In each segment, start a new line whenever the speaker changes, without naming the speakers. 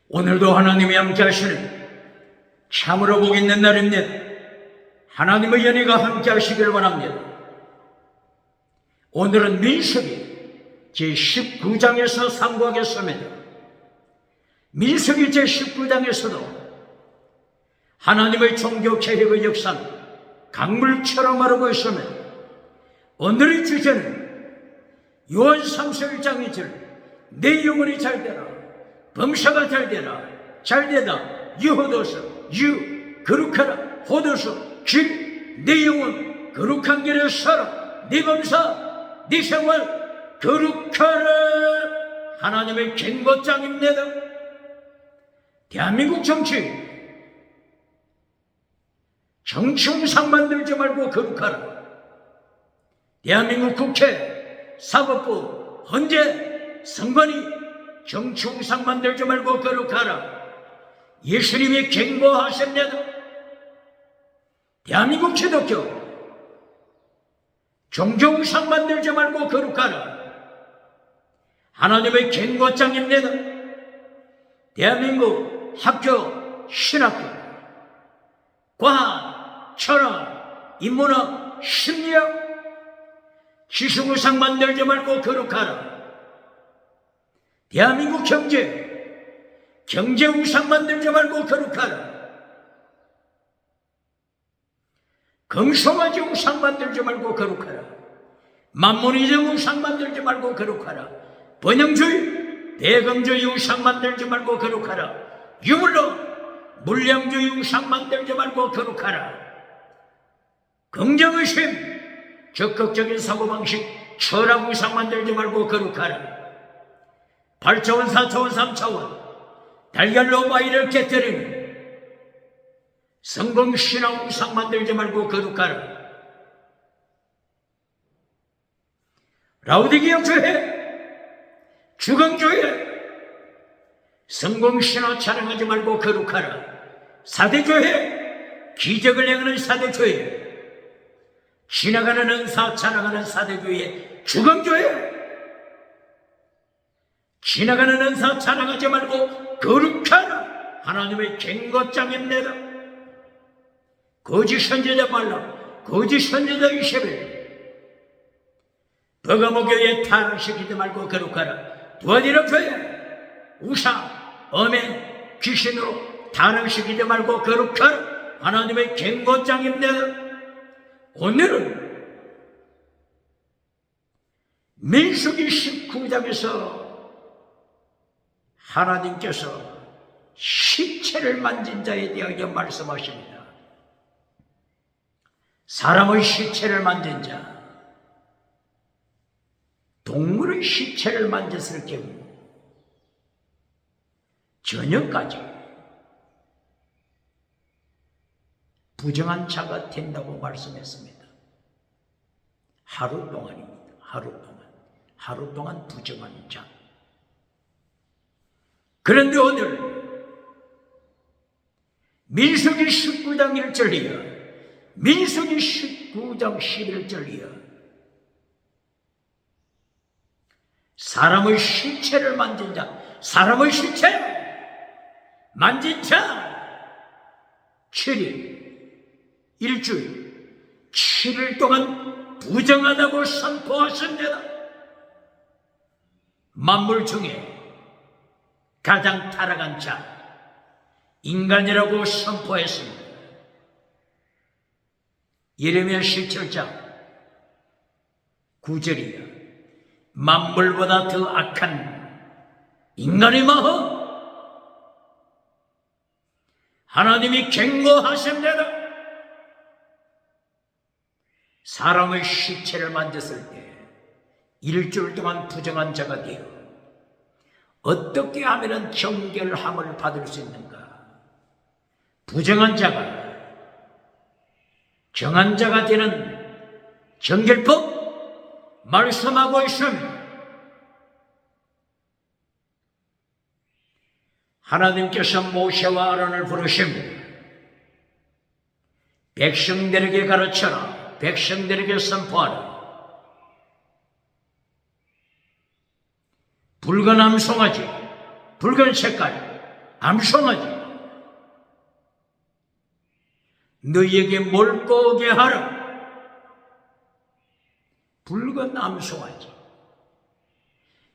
오늘도 하나님이 함께 하시는 참으로 복 있는 날입니다. 하나님의 연희가 함께 하시길 바랍니다. 오늘은 민수기 제19장에서 상고하겠습니다. 민수기 제19장에서도 하나님의 종교 개혁의 역사는 강물처럼 흐르고 있습니다. 오늘의 주제는 요한 3서 1장 2절 내 영혼이 잘되라 범사가 잘되다 유호도서 거룩하라 호도서 내 영혼 거룩한 길에 살아 네 범사 네 생활 거룩하라. 하나님의 경고장입니다. 대한민국 정치웅상 만들지 말고 거룩하라. 대한민국 국회, 사법부, 헌재, 선관위 정치웅상 만들지 말고 거룩하라. 예수님이 경고하셨습니다. 대한민국 기독교 종교우상 만들지 말고 거룩하라. 하나님의 경고장입니다. 대한민국 학교, 신학교, 과학, 철학, 인문학, 심리학 지식우상 만들지 말고 거룩하라. 대한민국 경제우상 만들지 말고 거룩하라. 금송아지 우상 만들지 말고 거룩하라. 만몬이정 우상 만들지 말고 거룩하라. 번영주의, 대금주의 우상 만들지 말고 거룩하라. 유물론, 물량주의 우상 만들지 말고 거룩하라. 긍정의심, 적극적인 사고방식, 철학 우상 만들지 말고 거룩하라. 8차원, 4차원, 3차원 달걀로 바위를 깨뜨리는 성공신앙 우상 만들지 말고 거룩하라. 라우디게아 교회 주강교회 성공신앙 촬영하지 말고 거룩하라. 사대교회 기적을 행하는 사대교회 지나가는 은사 찬양하는 사대교회 주강교회 지나가는 은사 찬양하지 말고 거룩하라. 하나님의 경고장입니다. 거짓 선지자 발람, 거짓 선지자 이세벨 버가모교회 타락시키지 말고 거룩하라. 두아디라 교회 우상, 어멘, 귀신으로 타락시키지 말고 거룩하라. 하나님의 경고장입니다. 오늘은 민수기 19장에서 하나님께서 시체를 만진 자에 대하여 말씀하십니다. 사람의 시체를 만진 자, 동물의 시체를 만졌을 경우 저녁까지 부정한 자가 된다고 말씀했습니다. 하루 동안입니다. 하루 동안 부정한 자. 그런데 오늘 민수기 19장 1절이요 민수기 19장 11절이요 사람의 시체를 만진 자, 사람의 시체 만진 자 7일, 일주일, 7일 동안 부정하다고 선포하십니다. 만물 중에 가장 타락한 자, 인간이라고 선포했습니다. 예레미야 17장 9절이요 만물보다 더 악한 인간의 마음 하나님이 경고하십니다. 사람의 시체를 만졌을 때 일주일 동안 부정한 자가 되어 어떻게 하면 정결함을 받을 수 있는가? 부정한 자가 정한 자가 되는 정결법 말씀하고 있습니다. 하나님께서 모세와 아론을 부르십니다. 백성들에게 가르쳐라. 백성들에게 선포하라. 붉은 암송아지, 붉은 색깔, 암송아지, 너희에게 몰고 오게 하라. 붉은 암송아지,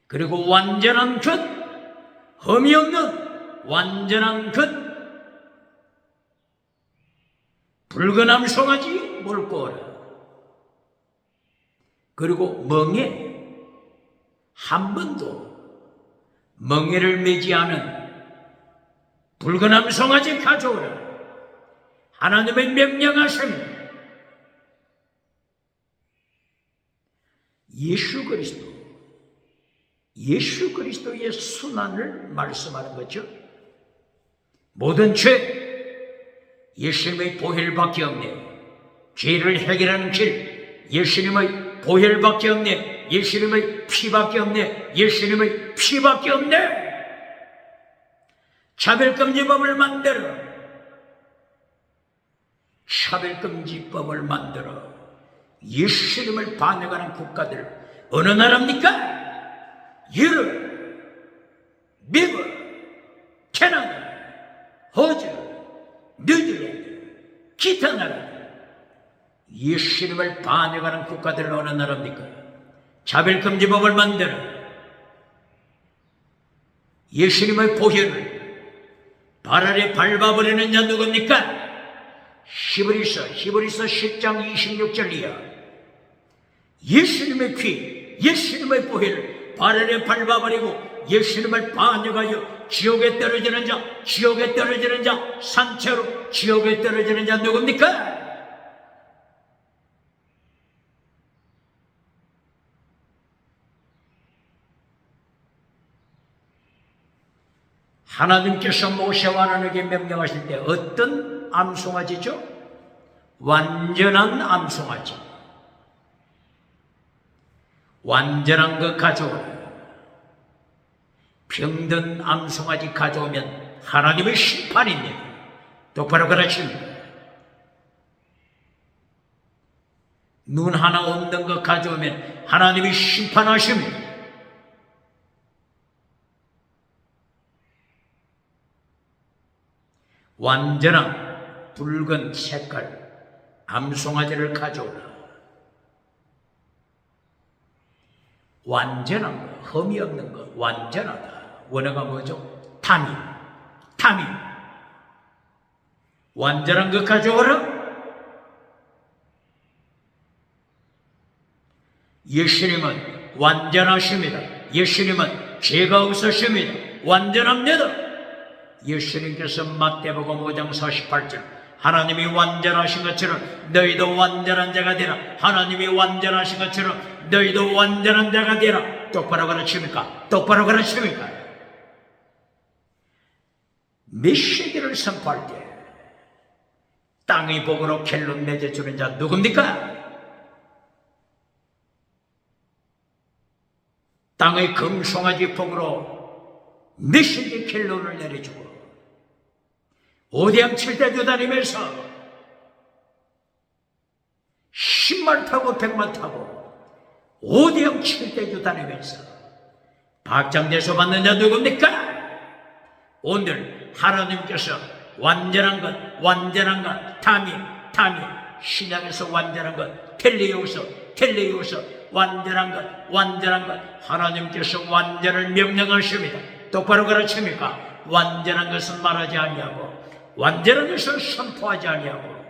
그리고 완전한 것, 흠이 없는 완전한 것, 붉은 암송아지 몰고 오라. 그리고 멍에, 한 번도 멍에를 매지 않은 붉은 암송아지 가져오라. 하나님의 명령하십니다. 예수 그리스도의 순환을 말씀하는 거죠. 모든 죄, 예수님의 보혈밖에 없네. 죄를 해결하는 길, 예수님의 보혈밖에 없네. 예수님의 피밖에 없네. 예수님의 피밖에 없네. 차별금지법을 만들어. 차별금지법을 만들어. 예수님을 반역하는 국가들 어느 나라입니까? 유럽, 미국, 캐나다, 호주, 뉴질랜드, 기타 나라들. 예수님을 반역하는 국가들은 어느 나라입니까? 차별금지법을 만들어 예수님의 보혈을 발 아래 밟아버리는 자 누굽니까? 히브리서 10장 26절이야. 예수님의 피, 예수님의 보혈을 발 아래 밟아버리고 예수님을 반역하여 지옥에 떨어지는 자, 지옥에 떨어지는 자, 산채로 지옥에 떨어지는 자 누굽니까? 하나님께서 모세와 아론에게 명령하실 때 어떤 암송아지죠? 완전한 암송아지. 완전한 것 가져오라. 병든 암송아지 가져오면 하나님의 심판입니다. 똑바로 가르칩니다. 눈 하나 없는 것 가져오면 하나님이 심판하십니다. 완전한 붉은 색깔 암송아지를 가져오라. 완전한 것, 흠이 없는 것, 완전하다. 원어가 뭐죠? 타민. 완전한 것 가져오라. 예수님은 완전하십니다. 예수님은 죄가 없으십니다. 완전합니다. 예수님께서 마태복음 5장 48절 하나님이 완전하신 것처럼 너희도 완전한 자가 되라. 하나님이 완전하신 것처럼 너희도 완전한 자가 되라. 똑바로 가르칩니까? 똑바로 가르칩니까? 메시지를 선포할 때 땅의 복으로 켈론 맺어주는 자 누굽니까? 땅의 금송아지 복으로 메시지 켈론을 내려주고 오대양 7대주 다니면서 10만 타고 100만 타고 오대양 7대주 다니면서 박장대소 받는 자 누굽니까? 오늘 하나님께서 완전한 것, 타민, 신약에서 완전한 것, 텔레오서, 완전한 것, 하나님께서 완전을 명령하십니다. 똑바로 가르칩니까? 완전한 것은 말하지 아니하고 완전한 것을 선포하지 아니하고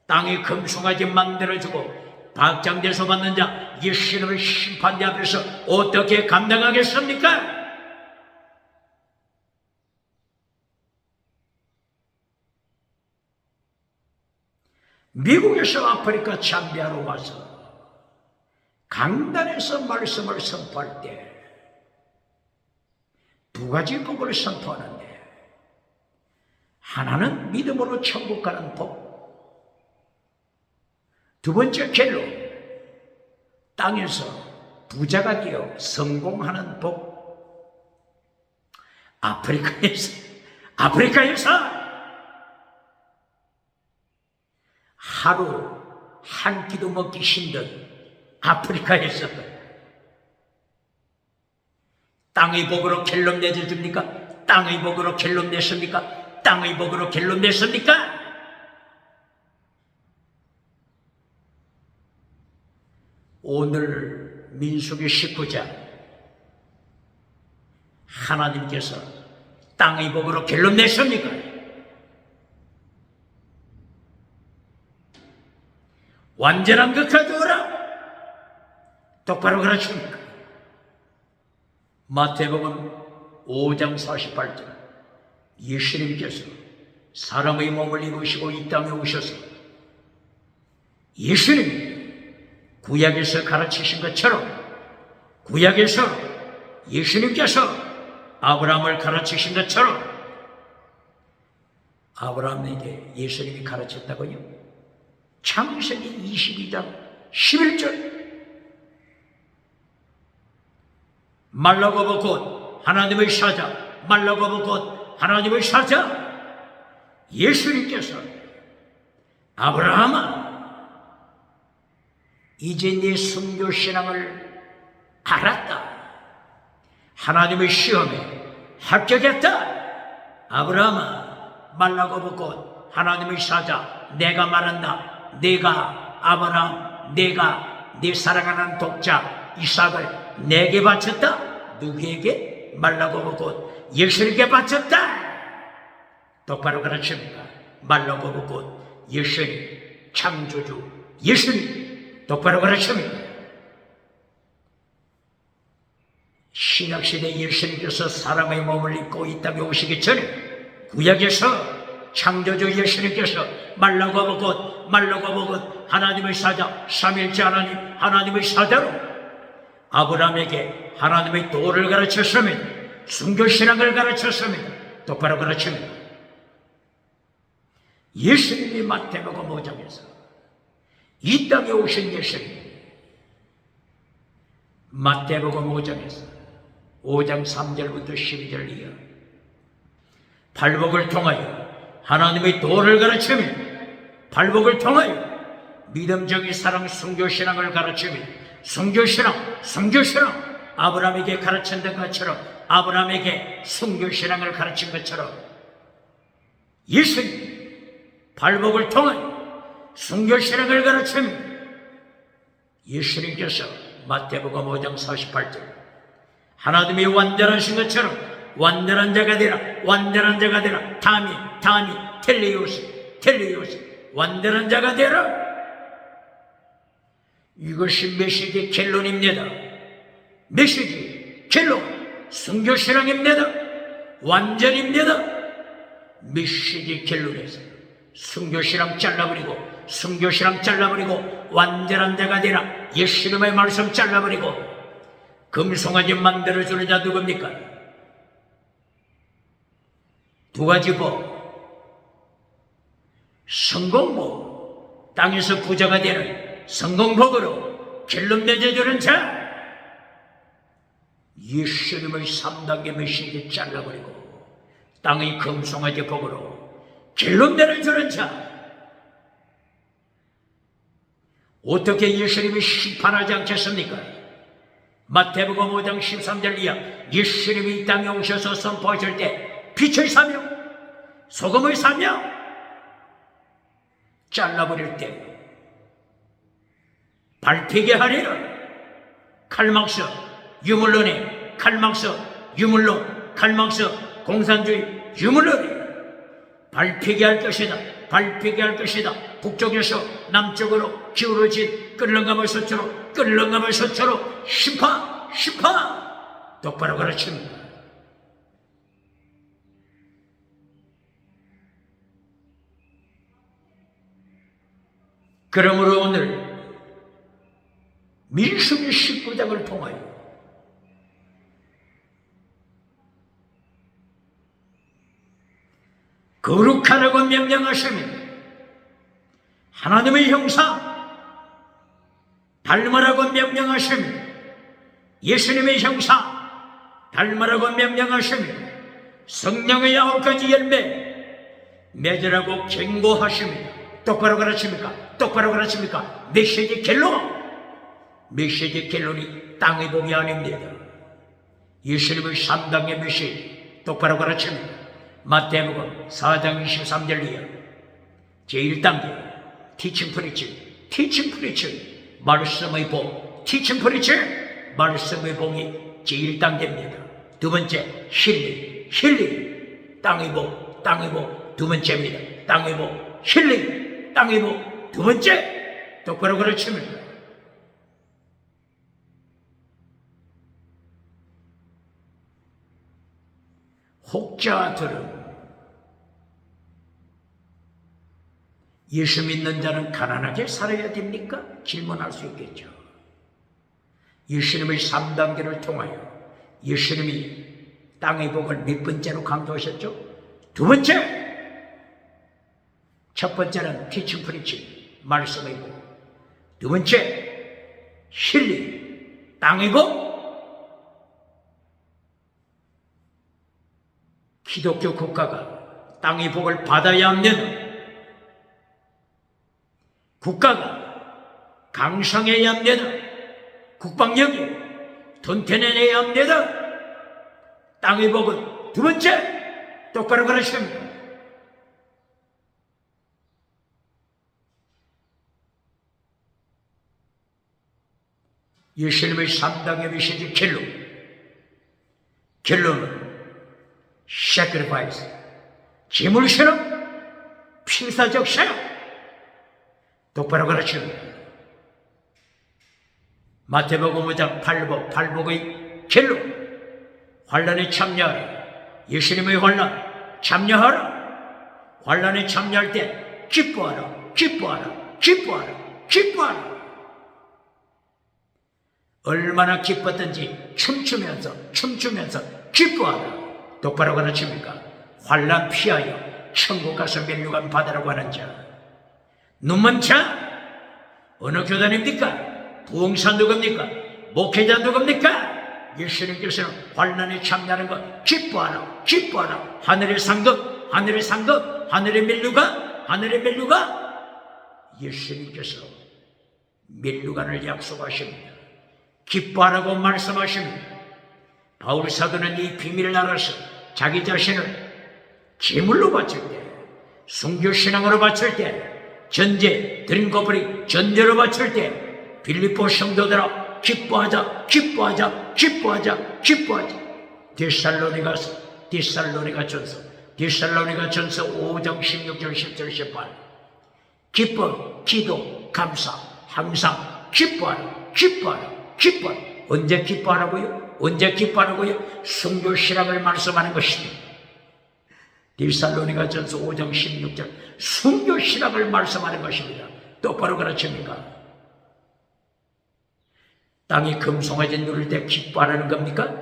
땅의 금송아지 만들어주고 박장대소 받는 자 예수님의 심판대 앞에서 어떻게 감당하겠습니까? 미국에서 아프리카 잠비아로 와서 강단에서 말씀을 선포할 때 두 가지 복을 선포하는데 하나는 믿음으로 천국 가는 복, 두 번째 켈로 땅에서 부자가 되어 성공하는 복. 아프리카에서 하루 한 끼도 먹기 힘든 아프리카에서 땅의 복으로 켈로 내줘줍니까? 땅의 복으로 결론 냈습니까? 땅의 복으로 결론 냈습니까? 오늘 민수기 19장 하나님께서 땅의 복으로 결론 냈습니까? 완전한 것 가져오라. 똑바로 가르칩니까? 마태복음 5장 48절 예수님께서 사람의 몸을 입으시고 이 땅에 오셔서 예수님이 구약에서 가르치신 것처럼 구약에서 예수님께서 아브라함을 가르치신 것처럼 아브라함에게 예수님이 가르쳤다고요? 창세기 22장 11절 말라고 곧 하나님의 사자 말라고 곧 하나님의 사자 예수님께서 아브라함아 이제 네 순교신앙을 알았다. 하나님의 시험에 합격했다. 아브라함아 말라고 곧 하나님의 사자 내가 말한다. 내가 아브라함 내가 네 사랑하는 독자 이삭을 내게 바쳤다. 누구에게? 말라고 곧 예수님께 바쳤다. 똑바로 가르칩니다. 말라고 곧 예수님 창조주 예수님 똑바로 가르칩니다. 신약시대 예수님께서 사람의 몸을 입고 이 땅에 오시기 전에 구약에서 창조주 예수님께서 말라고 곧 하나님의 사자 삼일째 하나님 하나님의 사자로 아브라함에게 하나님의 도를 가르쳤습니다. 순교신앙을 가르쳤습니다. 똑바로 가르칩니다. 예수님이 마태복음 5장에서 이 땅에 오신 예수님 마태복음 5장에서 5장 3절부터 12절 이하 발복을 통하여 하나님의 도를 가르치며 발복을 통하여 믿음적인 사랑 순교신앙을 가르치며 순교신앙 아브라함에게 가르친 것처럼 아브라함에게 순교신앙을 가르친 것처럼 예수님 발복을 통하여 순교신앙을 가르치며 예수님께서 마태복음 5장 48절 하나님이 완전하신 것처럼 완전한 자가 되라 완전한 자가 되라 타미 텔레오스 완전한 자가 되라. 이것이 메시지 결론입니다. 메시지 결론 순교신앙입니다. 완전입니다. 메시지 결론에서 순교신앙 잘라버리고 순교신앙 잘라버리고 완전한 자가 되라 예수님의 말씀 잘라버리고 금송아지 만들어주는 자 누굽니까? 두 가지 법 성공복 땅에서 부자가 되는 성공복으로 결론 맺어주는 자 예수님의 3단계 메시지 잘라버리고 땅의 금송아지 복으로 결론 내려주는 자 어떻게 예수님이 심판하지 않겠습니까? 마태복음 5장 13절 이하 예수님이 이 땅에 오셔서 선포하실 때 빛의 사명 소금의 사명 잘라버릴 때 밟히게 하리라. 칼막스 유물론에 칼막스 유물론 칼막스 공산주의 유물론에 밟히게 할 것이다. 밟히게 할 것이다. 북쪽에서 남쪽으로 기울어진 끌렁감을 서초로 심판 똑바로 가르칩니다. 그러므로 오늘 민수기 19장을 통하여 거룩하라고 명령하시면 하나님의 형상 닮으라고 명령하시면 예수님의 형상 닮으라고 명령하시면 성령의 9가지 열매 맺으라고 경고하십니다. 똑바로 가르칩니까? 똑바로 가르칩니까? 메시지 결론이 땅의 복이 아닙니다. 예수님의 3단계 메시지 똑바로 가르칩니다. 마태복음 4장 23절 이하 제1단계 티칭 프리칭 말씀의 복 티칭 프리칭 말씀의 복이 제1단계입니다. 두 번째 힐링 땅의 복 두 번째입니다. 땅의 복 힐링 땅의 복 두 번째 똑바로 가르칩니다. 혹자들은 예수 믿는 자는 가난하게 살아야 됩니까? 질문할 수 있겠죠. 예수님의 3단계를 통하여 예수님이 땅의 복을 몇 번째로 강조하셨죠? 두 번째! 첫 번째는 티칭 프리칭 말씀의 복, 두 번째 힐링 땅의 복. 기독교 국가가 땅의 복을 받아야 합니다. 국가가 강성해야 합니다. 국방력이 튼튼해야 합니다. 땅의 복은 두 번째 똑바로 가르칩니다. 예수님의 3단계 메시지 결론은 sacrifice, 짐을 실험, 필사적 사용, 똑바로 가르칩니다. 마태복음 5장 팔복의 결론, 환난에 참여하라. 예수님의 환난 참여하라. 환난에 참여할 때 기뻐하라. 얼마나 기뻤든지 춤추면서 기뻐하라. 똑바로 가르칩니까? 환난 피하여 천국 가서 면류관 받으라고 하는 자. 눈먼 자 어느 교단입니까? 부흥사 누굽니까? 목회자 누굽니까? 예수님께서는 환난에 참여하는 것 기뻐하라. 하늘의 상급, 하늘의 면류관. 예수님께서 면류관을 약속하십니다. 기뻐하라고 말씀하십니다. 바울 사도는 이 비밀을 알아서 자기 자신을 제물로 바칠 때, 순교신앙으로 바칠 때, 전제, 드림커플이 전제로 바칠 때 빌립보 성도들아 기뻐하자. 디살로니가 전서 5장 16절 17 18 기뻐, 기도, 감사, 항상 기뻐하라. 언제 기뻐하라고요? 순교신앙을 말씀하는 것입니다. 디살로니가 전서 5장 16절 순교신앙을 말씀하는 것입니다. 똑바로 가르칩니까? 땅이 금송아지 누릴 때 기뻐하라는 겁니까?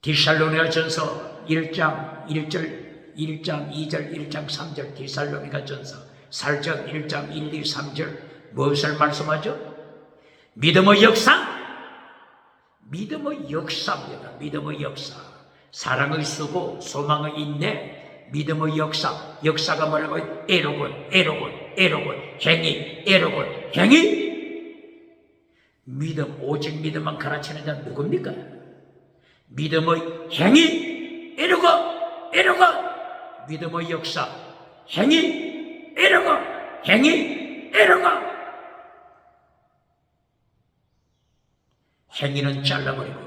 디살로니가 전서 1장 1절 1장 2절 1장 3절 디살로니가 전서 4장 1장 1, 2, 3절 무엇을 말씀하죠? 믿음의 역사입니다. 믿음의 역사. 사랑의 수고, 소망의 인내, 믿음의 역사가 뭐라고요? 에로군, 행위. 믿음, 오직 믿음만 가르치는 자는 누굽니까? 믿음의 행위, 에로군. 믿음의 역사, 행위, 에로군. 행위는 잘라버리고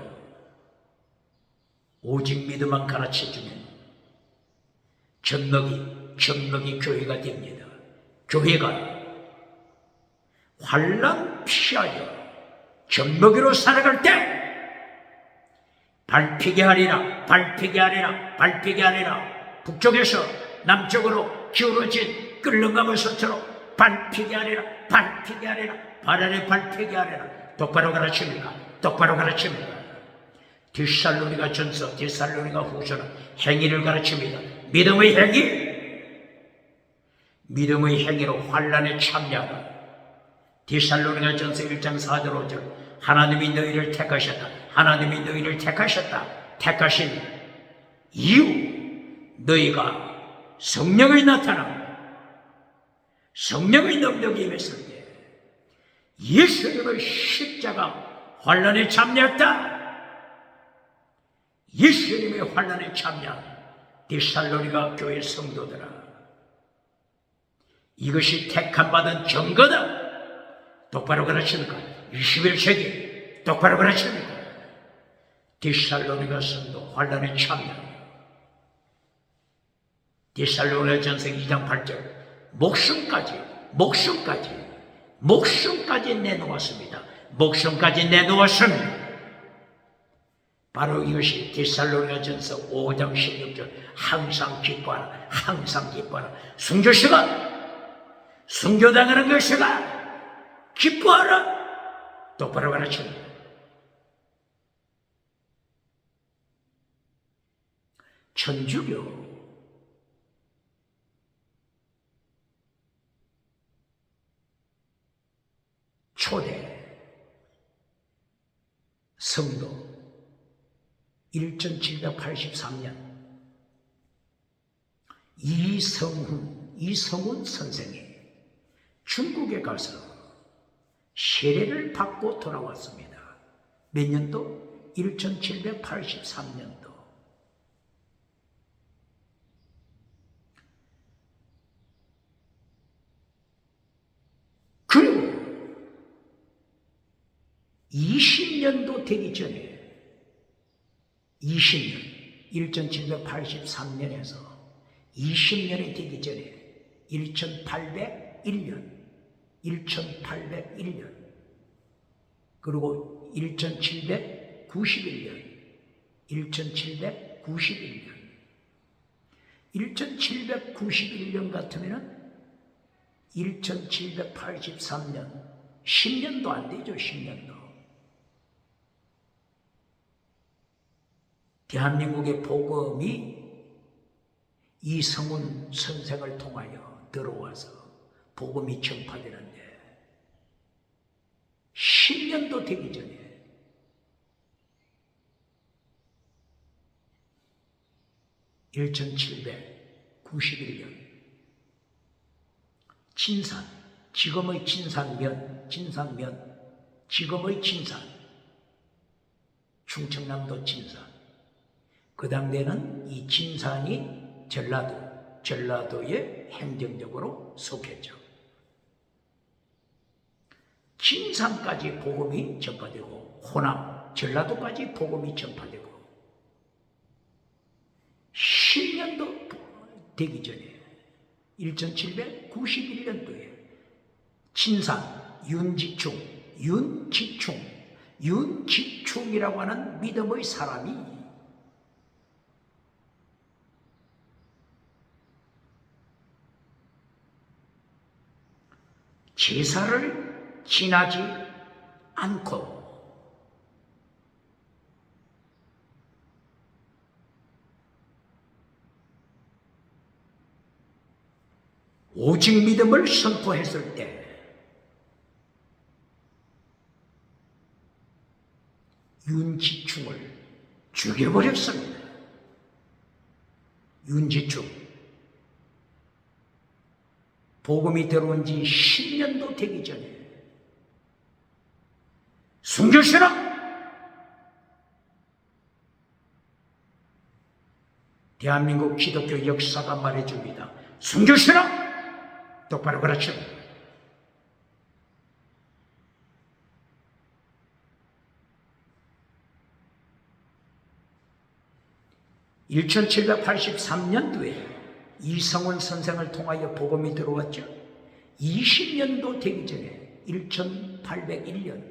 오직 믿음만 가르쳐주면 젖먹이 교회가 됩니다. 교회가 환난 피하여 젖먹이로 살아갈 때 밟히게 하리라. 북쪽에서 남쪽으로 기울어진 끓는감을 서처럼 밟히게 하리라. 발 아래 밟히게 하리라. 똑바로 가르칩니까? 디살로니가 전서, 디살로니가 후서는 행위를 가르칩니다. 믿음의 행위로 환난에 참여하라. 디살로니가 전서 1장 4절 5절 하나님이 너희를 택하셨다. 택하신 이유 너희가 성령의 능력이 임했을 때 예수님의 십자가 환난에 참여했다. 예수님의 환난에 참여한 데살로니가 교회 성도들아, 이것이 택함받은 증거다. 똑바로 그러십니까? 21세기 똑바로 그러십니까? 데살로니가 성도 환난에 참여하며 데살로니가 전서 2장 8절 목숨까지 내놓았습니다. 목숨까지 내놓았습니다. 바로 이것이 데살로니가 전서 5장 16절 항상 기뻐하라, 항상 기뻐하라. 순교당하는 것이가 기뻐하라. 똑바로 가르칩니다. 천주교 초대 성도 1783년 이성훈 선생이 중국에 가서 세례를 받고 돌아왔습니다. 몇 년도? 1783년도. 그리고 20년도 되기 전에 1783년에서 20년이 되기 전에 1801년 그리고 1791년 같으면은 1783년 10년도 안 되죠. 10년도. 대한민국의 복음이 이성훈 선생을 통하여 들어와서 복음이 전파되는데 10년도 되기 전에 (1791년) 진산, 지금의 진산면, 지금의 진산, 충청남도 진산. 그 당대는 이 진산이 전라도에 행정적으로 속했죠. 진산까지 복음이 전파되고 호남, 전라도까지 복음이 전파되고 10년도 되기 전에 1791년도에 진산 윤지충이라고 하는 믿음의 사람이 제사를 지나지 않고 오직 믿음을 선포했을 때 윤지충을 죽여버렸습니다. 윤지충. 복음이 들어온 지 10년도 되기 전에 숨겨시라! 대한민국 기독교 역사가 말해줍니다. 숨겨시라! 똑바로 그렇죠. (1783년도에) 이성훈 선생을 통하여 복음이 들어왔죠. 20년도 되기 전에 1801년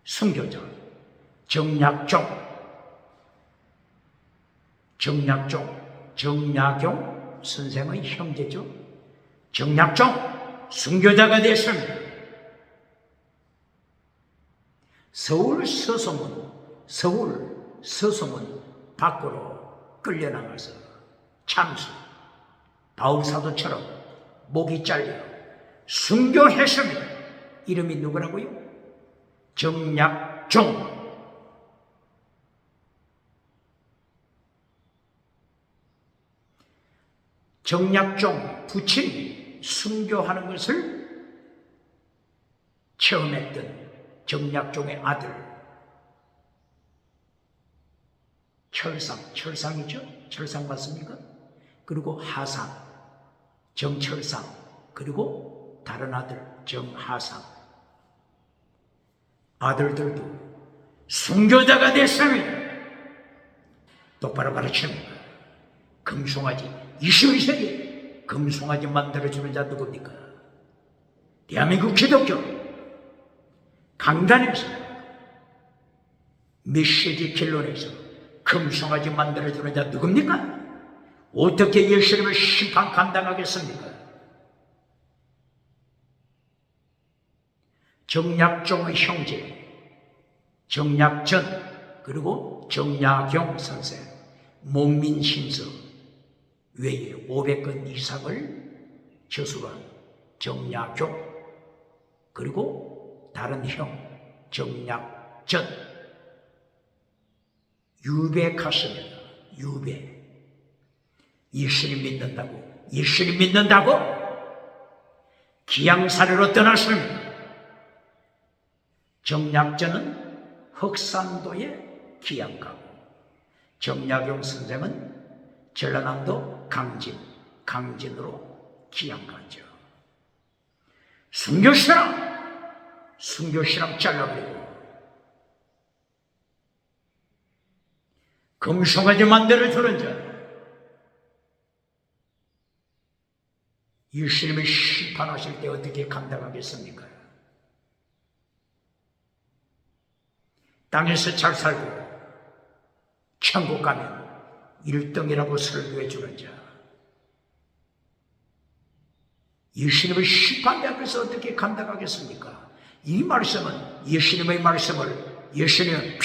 순교자 정약용 선생의 형제죠. 정약종 순교자가 됐습니다. 서울 서소문 밖으로 끌려나가서 참수, 바울사도처럼 목이 잘려 순교했습니다. 이름이 누구라고요? 정약종. 정약종 부친이 순교하는 것을 처음 했던 정약종의 아들 철상이죠? 철상 맞습니까? 그리고 하상, 정철상, 그리고 다른 아들 정하상. 아들들도 순교자가 됐습니다. 똑바로 가르칩니다. 금송아지, 21세기 금송아지 만들어주는 자 누굽니까? 대한민국 기독교 강단에서 메시지 결론에서 금송아지 만들어주는 자 누굽니까? 어떻게 예수님을 심판 감당하겠습니까? 정약종의 형제 정약전, 그리고 정약용 선생, 목민신서 외에 500건 이상을 저술한 정약용, 그리고 다른 형 정약전, 유배갔습니다. 유배. 예수님 믿는다고 기양사례로 떠났습니다. 정약전은 흑산도에 기양가고, 정약용 선생은 전라남도 강진으로 기양가죠. 순교신앙 잘라버리고 금송아지 만들어주는 자, 예수님을 심판하실 때 어떻게 감당하겠습니까? 땅에서 잘 살고 천국 가면 1등이라고 설교해 주는 자, 예수님을 심판대 앞에서 어떻게 감당하겠습니까? 이 말씀은 예수님의 말씀을, 예수님은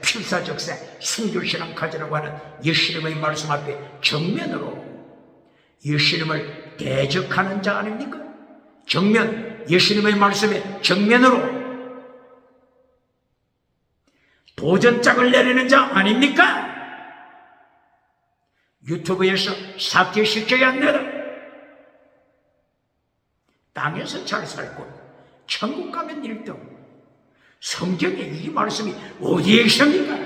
필사적세 순교신앙 가지라고 하는 예수님의 말씀 앞에 정면으로 예수님을 대적하는 자 아닙니까? 예수님의 말씀에 정면으로 도전장을 내리는 자 아닙니까? 유튜브에서 삭제시켜야 합니다. 땅에서 잘 살고 천국 가면 1등. 성경에 이 말씀이 어디에 있습니까?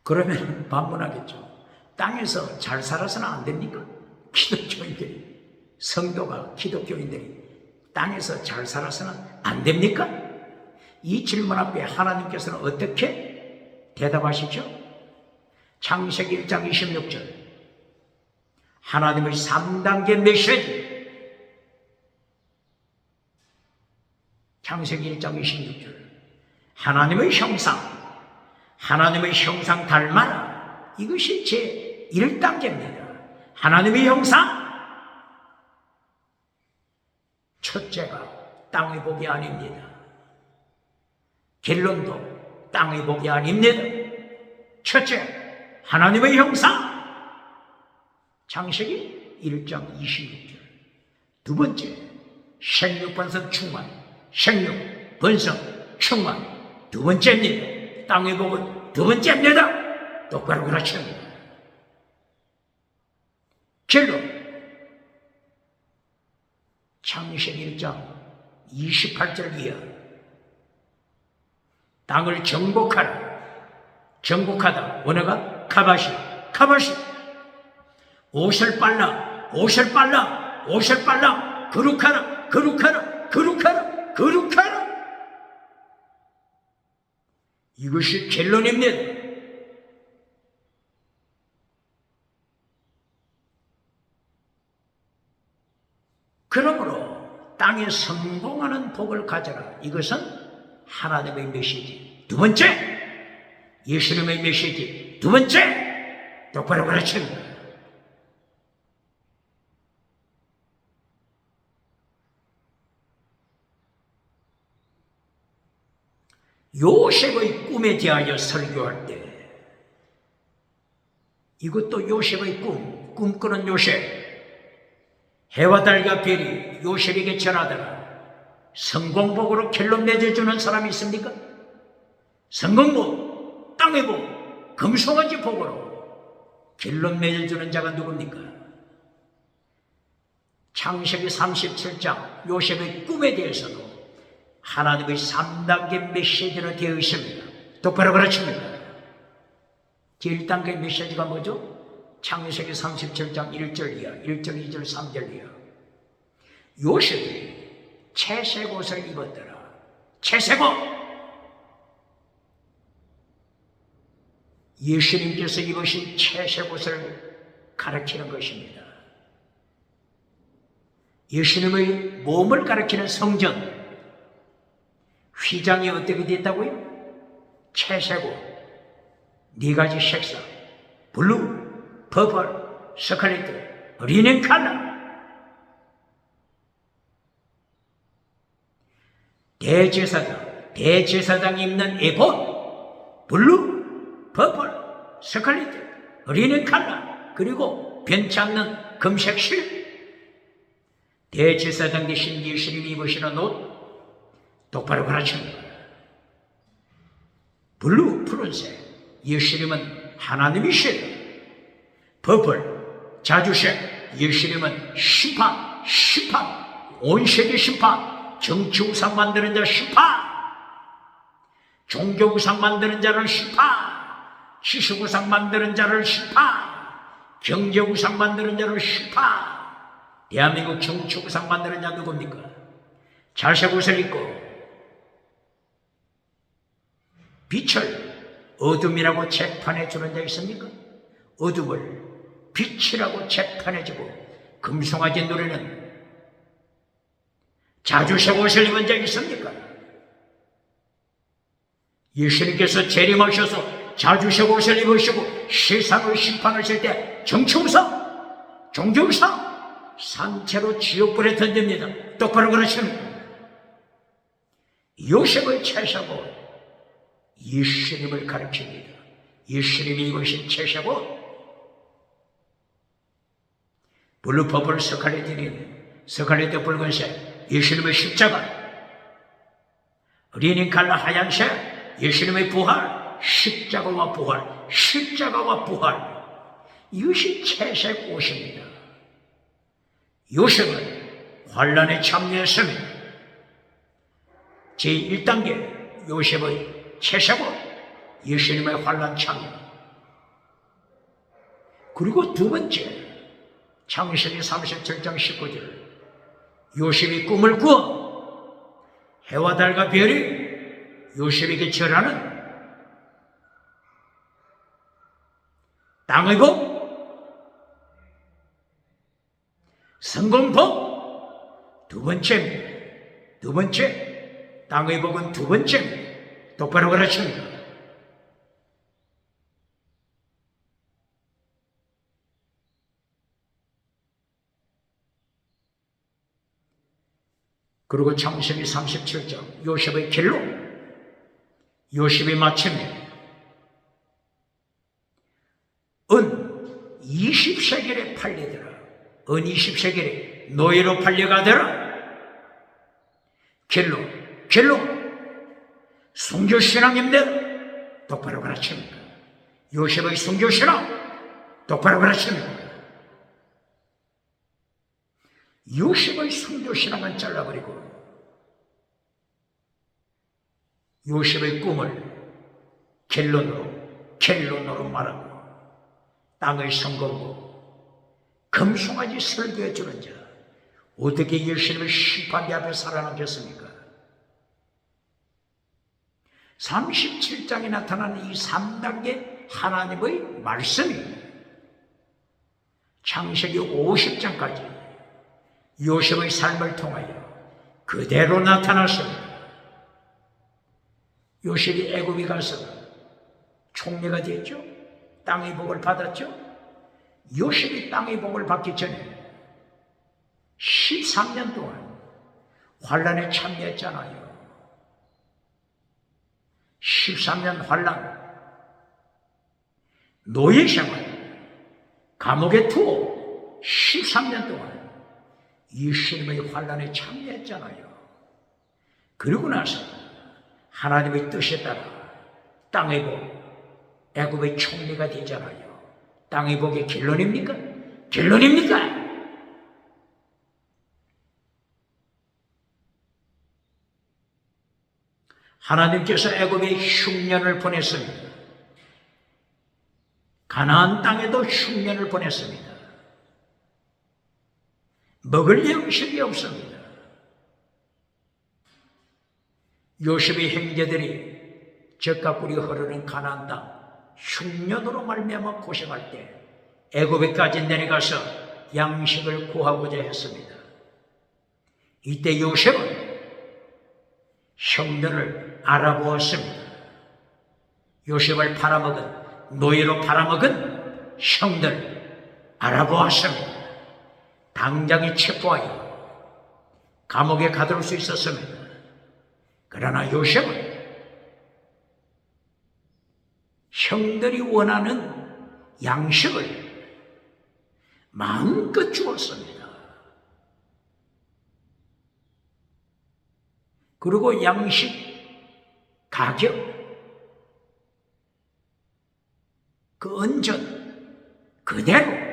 그러면 반문하겠죠. 땅에서 잘 살아서는 안 됩니까? 기독교인들이, 성도가 기독교인들이 땅에서 잘 살아서는 안 됩니까? 이 질문 앞에 하나님께서는 어떻게 대답하시죠? 창세기 1장 26절, 하나님의 3단계 메시지. 창세기 1장 26절, 하나님의 형상 닮아라. 이것이 제 1단계입니다. 하나님의 형상. 첫째가 땅의 복이 아닙니다. 결론도 땅의 복이 아닙니다. 첫째, 하나님의 형상. 창세기 1장 26절. 두 번째, 생육번성 충만. 생육, 번성, 충만. 두 번째입니다. 땅의 복은 두 번째입니다. 똑바로 그렇습니다. 결론. 창세기 1장 28절 이하. 땅을 정복하다. 원어가 카바시. 옷을 빨라. 거룩하라. 이것이 결론입니다. 그러므로 땅에 성공하는 복을 가져라. 이것은 하나님의 메시지. 두 번째, 예수님의 메시지. 두 번째, 똑바로 가르칩니다. 요셉의 꿈에 대하여 설교할 때, 이것도 요셉의 꿈꾸는 요셉, 해와 달과 별이 요셉에게 전하더라. 성공복으로 결론 맺어주는 사람이 있습니까? 성공복, 땅의 복, 금송아지 복으로 결론 맺어주는 자가 누굽니까? 창세기 37장 요셉의 꿈에 대해서도 하나님의 3단계 메시지로 되어 있습니다. 똑바로 가르칩니다. 제1단계 메시지가 뭐죠? 창세기 37장 1절 이하, 1절, 2절, 3절 이하. 요셉이 채색 옷을 입었더라. 채색 옷! 예수님께서 입으신 채색 옷을 가르치는 것입니다. 예수님의 몸을 가르치는 성전, 휘장이 어떻게 됐다고요? 채색 옷, 네 가지 색상, 블루, 퍼플, 스칼렛, 리넨 컬러. 대제사장이 입는 에봇, 블루, 퍼플, 스칼렛, 리넨 컬러, 그리고 변치 않는 금색 실. 대제사장 대신 예수님이 입으시는 옷 똑바로 가르칩니다. 블루, 푸른색, 예수님은 하나님이시라. 퍼플, 자주색, 예수님은 심판, 온 세계 심판, 정치 우상 만드는 자 심판, 종교 우상 만드는 자를 심판, 지식 우상 만드는 자를 심판, 경제 우상 만드는 자를 심판. 대한민국 정치 우상 만드는 자 누굽니까? 자색 옷을 입고 빛을 어둠이라고 재판해 주는 자 있습니까? 어둠을 빛이라고 재판해 주고 금송아지 노래는 자주색 옷을 입은 자 있습니까? 예수님께서 재림하셔서 자주색 옷을 입으시고 세상을 심판하실 때 정치우상, 종교우상 산채로 지옥불에 던집니다. 똑바로 그러십니다. 요셉을 채사고 예수님을 가르칩니다. 예수님이 입으신 채사고 블루, 퍼플, 스칼렛 붉은색, 예수님의 십자가, 리넨 컬러 하얀색, 예수님의 부활, 십자가와 부활. 이것이 채색 옷입니다. 요셉은 환란에 참여했습니다. 제1단계 요셉의 채색 옷, 예수님의 환란 참여. 그리고 두 번째 창세기 37장 19절 요셉이 꿈을 꾸어 해와 달과 별이 요셉에게 절하는 땅의 복, 성공복 두 번째 땅의 복은 두 번째입니다. 똑바로 가르칩니다. 그리고 창세기 37장 요셉의 결론, 요셉이 마침내 은 20세겔에 팔리더라. 은 20세겔에 노예로 팔려가더라. 결론 순교신앙입니다. 똑바로 가르칩니다. 요셉의 순교신앙 똑바로 가르칩니다. 요셉의 순교신앙은 잘라버리고 요셉의 꿈을 켈론으로 말하고 땅의 성공고 금송아지 설교해 주는 자, 어떻게 예수님의 심판대 앞에 살아남겠습니까? 37장에 나타나는 이 3단계 하나님의 말씀이 창세기 50장까지 요셉의 삶을 통하여 그대로 나타났습니다. 요셉이 애굽에 가서 총리가 됐죠. 땅의 복을 받았죠. 요셉이 땅의 복을 받기 전에 13년 동안 환란에 참여했잖아요. 13년 환란, 노예 생활, 감옥에 투어 13년 동안 예수님의 환란에 참여했잖아요. 그리고 나서 하나님의 뜻에 따라 땅의 복, 애굽의 총리가 되잖아요. 땅의 복이 결론입니까? 결론입니까? 하나님께서 애굽에 흉년을 보냈습니다. 가나안 땅에도 흉년을 보냈습니다. 먹을 양식이 없습니다. 요셉의 형제들이 젖과 꿀이 흐르는 가나안 땅 흉년으로 말미암아 고생할 때 애굽에까지 내려가서 양식을 구하고자 했습니다. 이때 요셉은 형들을 알아보았습니다. 요셉을 팔아먹은, 노예로 팔아먹은 형들 알아보았습니다. 당장에 체포하여 감옥에 가둘 수 있었습니다. 그러나 요셉은 형들이 원하는 양식을 마음껏 주었습니다. 그리고 양식 가격, 그 은전 그대로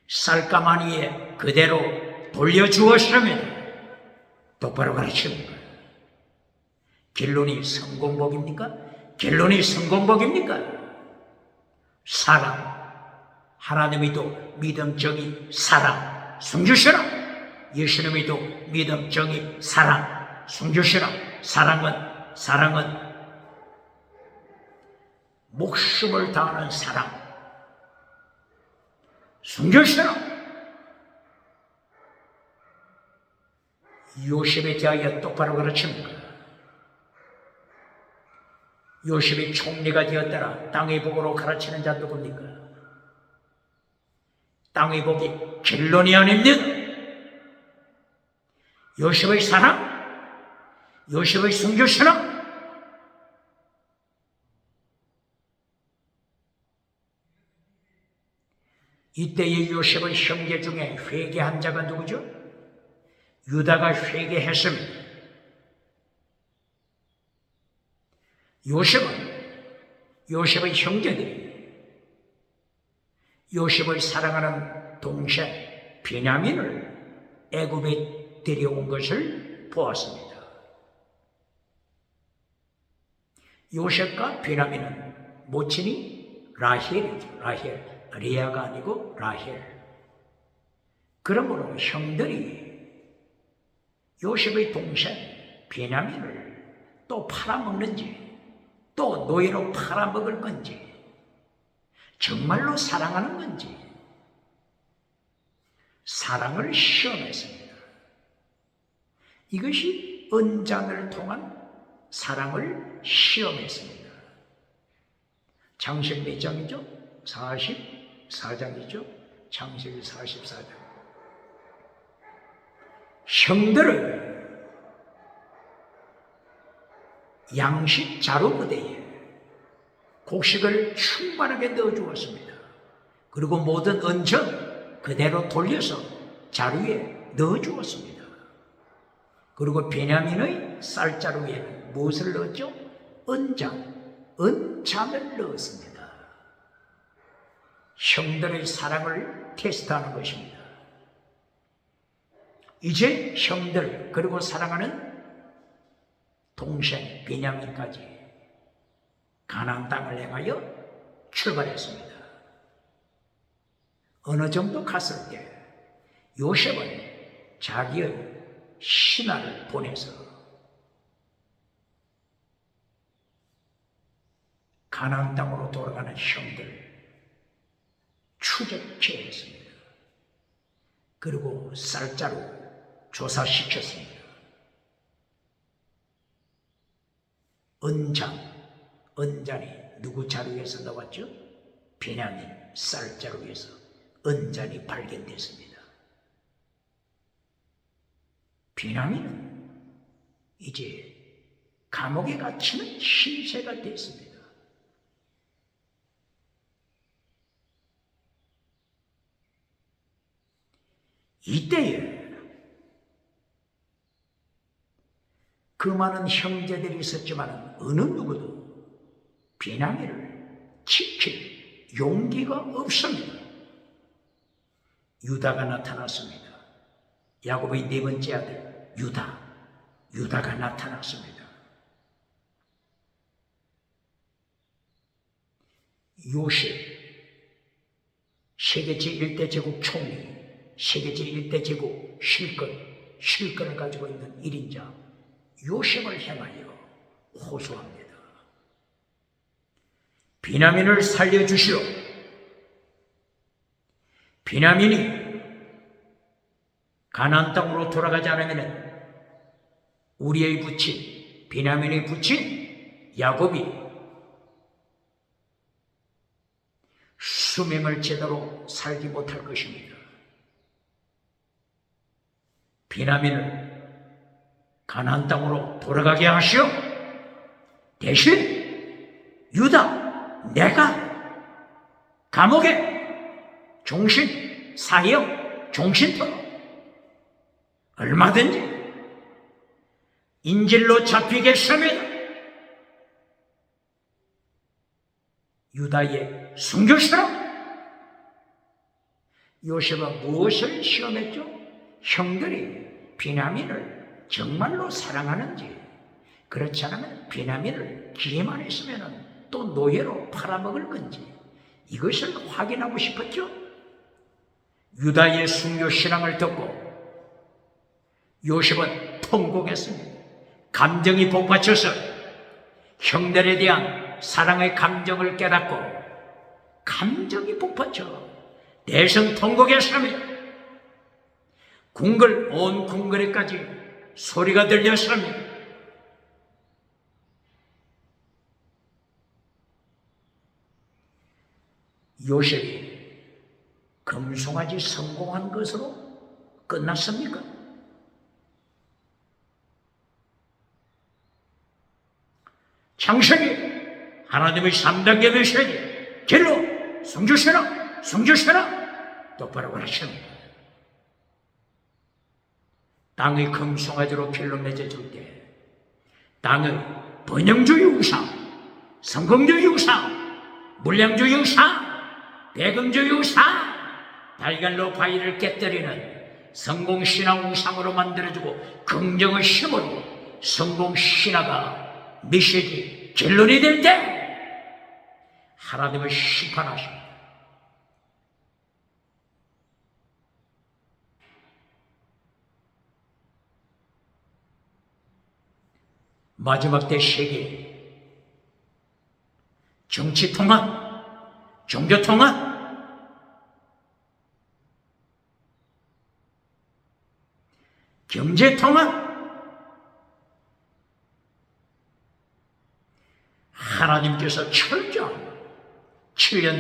쌀가마니에 그대로 돌려주었습니다. 똑바로 가르치는 거예요. 결론이 성공복입니까? 결론이 성공복입니까? 사랑, 하나님이 또 믿음, 정의, 사랑 숨주시라. 예수님이 또 믿음, 정의, 사랑 숨주시라. 사랑은 목숨을 다하는 사랑 숨주시라. 요셉에 대하여 똑바로 가르칩니다. 요셉이 총리가 되었더라. 땅의 복으로 가르치는 자 누굽니까? 땅의 복이 결론이 아닙니다. 요셉의 사랑, 요셉의 순교신앙, 이때의 요셉의 형제 중에 회개한 자가 누구죠? 유다가 회개했습니다. 요셉의 형제들이 요셉을 사랑하는 동생 베냐민을 애굽에 데려온 것을 보았습니다. 요셉과 베냐민은 모친이 라헬이죠. 라헬, 레아가 아니고 라헬. 그러므로 형들이 요셉의 동생 베냐민을 또 팔아먹는지 또 노예로 팔아먹을 건지 정말로 사랑하는 건지 사랑을 시험했습니다. 이것이 언장을 통한 사랑을 시험했습니다. 창세기 몇 장이죠? 44장이죠? 창세기 44장. 형들을 양식 자루부대에 곡식을 충만하게 넣어주었습니다. 그리고 모든 은전 그대로 돌려서 자루에 넣어주었습니다. 그리고 베냐민의 쌀자루에는 무엇을 넣었죠? 은잔을 넣었습니다. 형들의 사랑을 테스트하는 것입니다. 이제 형들 그리고 사랑하는 동생 베냐민까지 가나안 땅을 향하여 출발했습니다. 어느 정도 갔을 때 요셉은 자기의 신하를 보내서 가나안 땅으로 돌아가는 형들 추적체했습니다. 그리고 쌀자루 조사시켰습니다. 은잔이 누구 자루에서 나왔죠? 베냐민 쌀자루에서 은잔이 발견됐습니다. 베냐민은 이제 감옥에 갇히는 신세가 됐습니다. 이때에 그 많은 형제들이 있었지만 어느 누구도 베냐민을 시킬 용기가 없습니다. 유다가 나타났습니다. 야곱의 네 번째 아들 유다가 나타났습니다. 요셉, 세계 제1대 제국 총리, 세계 제1대 제국 실권을 가지고 있는 1인자 요셉을 향하여 호소합니다. 비냐민을 살려주시오. 비냐민이 가나안 땅으로 돌아가지 않으면 우리의 부친, 비냐민의 부친 야곱이 수명을 제대로 살지 못할 것입니다. 비냐민을 가나안 땅으로 돌아가게 하시오. 대신 유다, 내가 감옥에 사형 종신토록 얼마든지 인질로 잡히겠습니다. 유다의 순교시라. 요셉은 무엇을 시험했죠? 형들이 비냐민을 정말로 사랑하는지, 그렇지 않으면 비냐민을 기회만 있으면 또 노예로 팔아먹을 건지 이것을 확인하고 싶었죠. 유다의 순교 신앙을 듣고 요셉은 통곡했습니다. 감정이 복받쳐서 형들에 대한 사랑의 감정을 깨닫고 감정이 복받쳐 대성 통곡했습니다. 온 궁궐에까지 소리가 들렸습니다. 요셉이 금송아지 성공한 것으로 끝났습니까? 창세기 하나님의 3단계 메시지 길로 성주시라 똑바로 가르칩니다. 땅의 금송아지로 길로 맺어줄 때 땅의 번영주의 우상, 성공주의 우상, 물량주의 우상, 배금주의 우상, 달걀로 바위를 깨뜨리는 성공신화 우상으로 만들어주고 긍정의 힘으로 성공신화가 메시지 결론이 될 때 하나님을 심판하십니다. 마지막 때 세계 정치 통합, 종교 통합, 경제 통합, 하나님께서 철저한 7년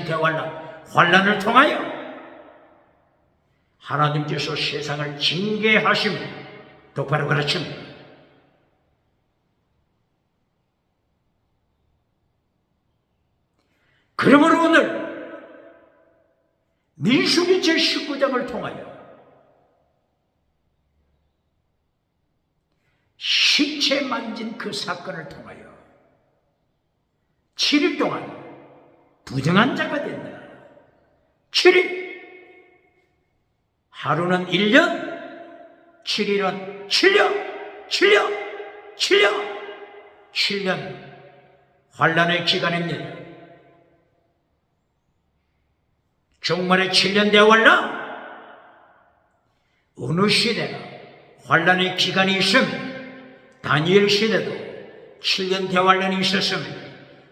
대환란, 환란을 통하여 하나님께서 세상을 징계하십니다. 똑바로 가르칩니다. 그러므로 오늘 민수기 제19장을 통하여 시체 만진 그 사건을 통하여 7일 동안 부정한 자가 된다. 7일 하루는 1년, 7일은 7년 환란의 기간입니다. 종말의 7년 대환란, 어느 시대나 환란의 기간이 있습니다. 다니엘 시대도 7년 대환란이 있었습니다.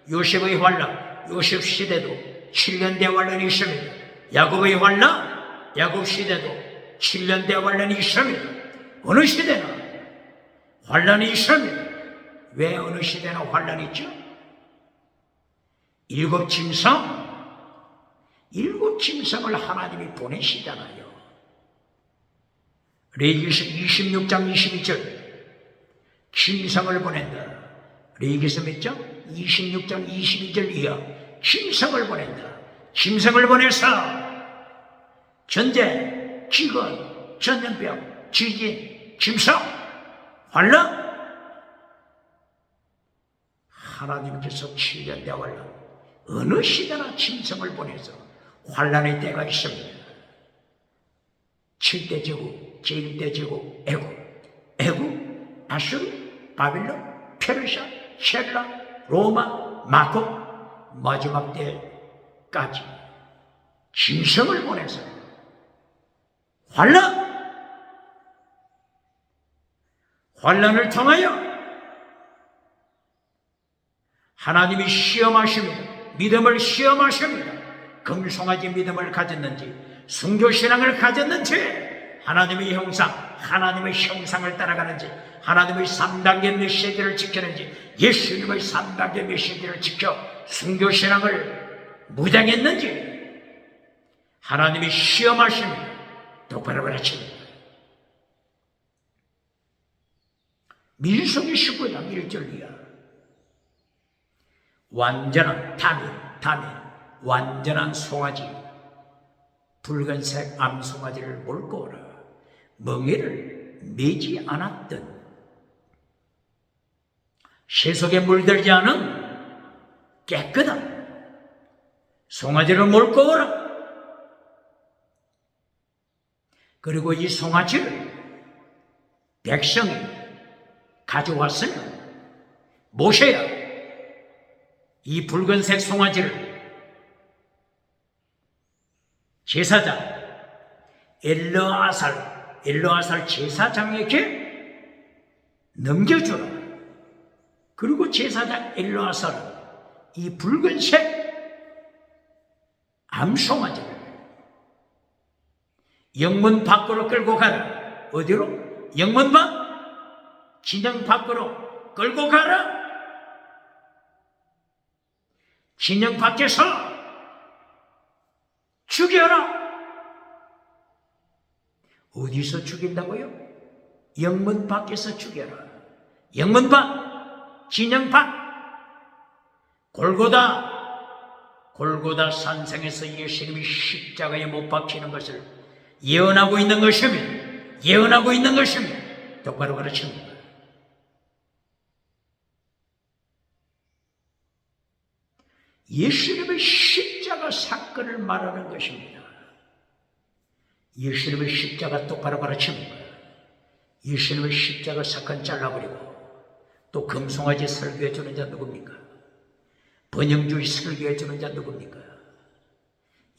요셉의 환란, 요셉 시대도 7년 대환란이 있습니다. 야곱의 환란, 야곱 시대도 7년 대환란이 있습니다. 어느 시대나 환란이 있습니다. 왜 어느 시대나 환란이 있죠? 일곱 짐승을 하나님이 보내시잖아요. 레위기서 26장 22절 짐승을 보낸다. 레위기서 몇 장? 26장 22절 이하 짐승을 보낸다. 짐승을 보내서 전쟁, 기근, 전염병, 지진, 짐승, 환란 하나님께서 7년 대환란 어느 시대나 짐승을 보내서 환란의 때가 있습니다. 7대 제국, 제1대 제국 애국, 아수르, 바빌론, 페르시아, 헬라, 로마, 마고, 마지막 때까지 짐승을 보내서 환란을 통하여 하나님이 시험하십니다. 믿음을 시험하십니다. 금송아지 믿음을 가졌는지, 순교신앙을 가졌는지, 하나님의 형상을 따라가는지, 하나님의 3단계 메시지를 지키는지, 예수님의 3단계 메시지를 지켜 순교신앙을 무장했는지 하나님이 시험하십니다. 똑바로 가르칩니다. 민수기 19장 1절 이하. 완전한 다민, 완전한 송아지, 붉은색 암송아지를 몰고 오라. 멍에를 매지 않았던, 세속에 물들지 않은 깨끗한 송아지를 몰고 오라. 그리고 이 송아지를 백성이 가져왔으면 모세야 이 붉은색 송아지를 제사장 엘르아살 제사장에게 넘겨주라. 그리고 제사장 엘르아살은 이 붉은색 암송아지를 영문 밖으로 끌고 가라. 어디로? 영문 밖? 진영 밖으로 끌고 가라. 진영 밖에서 죽여라. 어디서 죽인다고요? 영문 밖에서 죽여라. 영문 밖, 진영 밖. 골고다 산상에서 예수님이 십자가에 못 박히는 것을 예언하고 있는 것이며 똑바로 가르칩니다. 예수님의 십자가 사건을 말하는 것입니다. 예수님의 십자가 똑바로 가르칩니다. 예수님의 십자가 사건 잘라버리고 또 금송아지 설교해 주는 자 누굽니까? 번영주의 설교해 주는 자 누굽니까?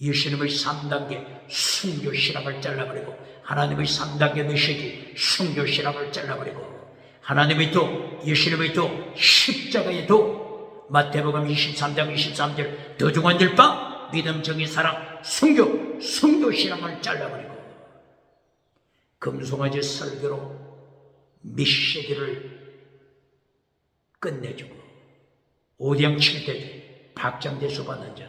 예수님의 3단계 순교신앙을 잘라버리고 하나님의 3단계 메시지 순교신앙을 잘라버리고 하나님의 도, 예수님의 도, 십자가의 도, 마태복음 23장 23절 더 중한 일바 믿음, 정의, 사랑, 순교신앙을 잘라버리고 금송아지 설교로 메시지를 끝내주고 오대양 7대 박장대소 받는 자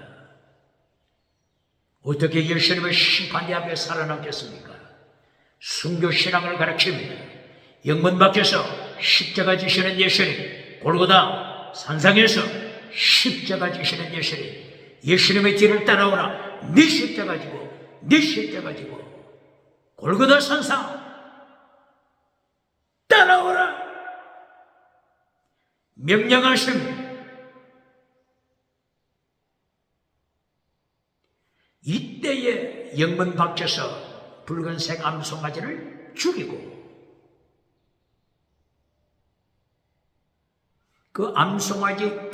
어떻게 예수님의 심판대 앞에 살아남겠습니까? 순교신앙을 가르칩니다. 영문 밖에서 십자가 지시는 예수님, 골고다 산상에서 십자가 지시는 예수님, 예수님의 뒤를 따라오라. 네 십자가 지고 골고다 산상 따라오라 명령하십니다. 이때에 영문 밖에서 붉은색 암송아지를 죽이고 그 암송아지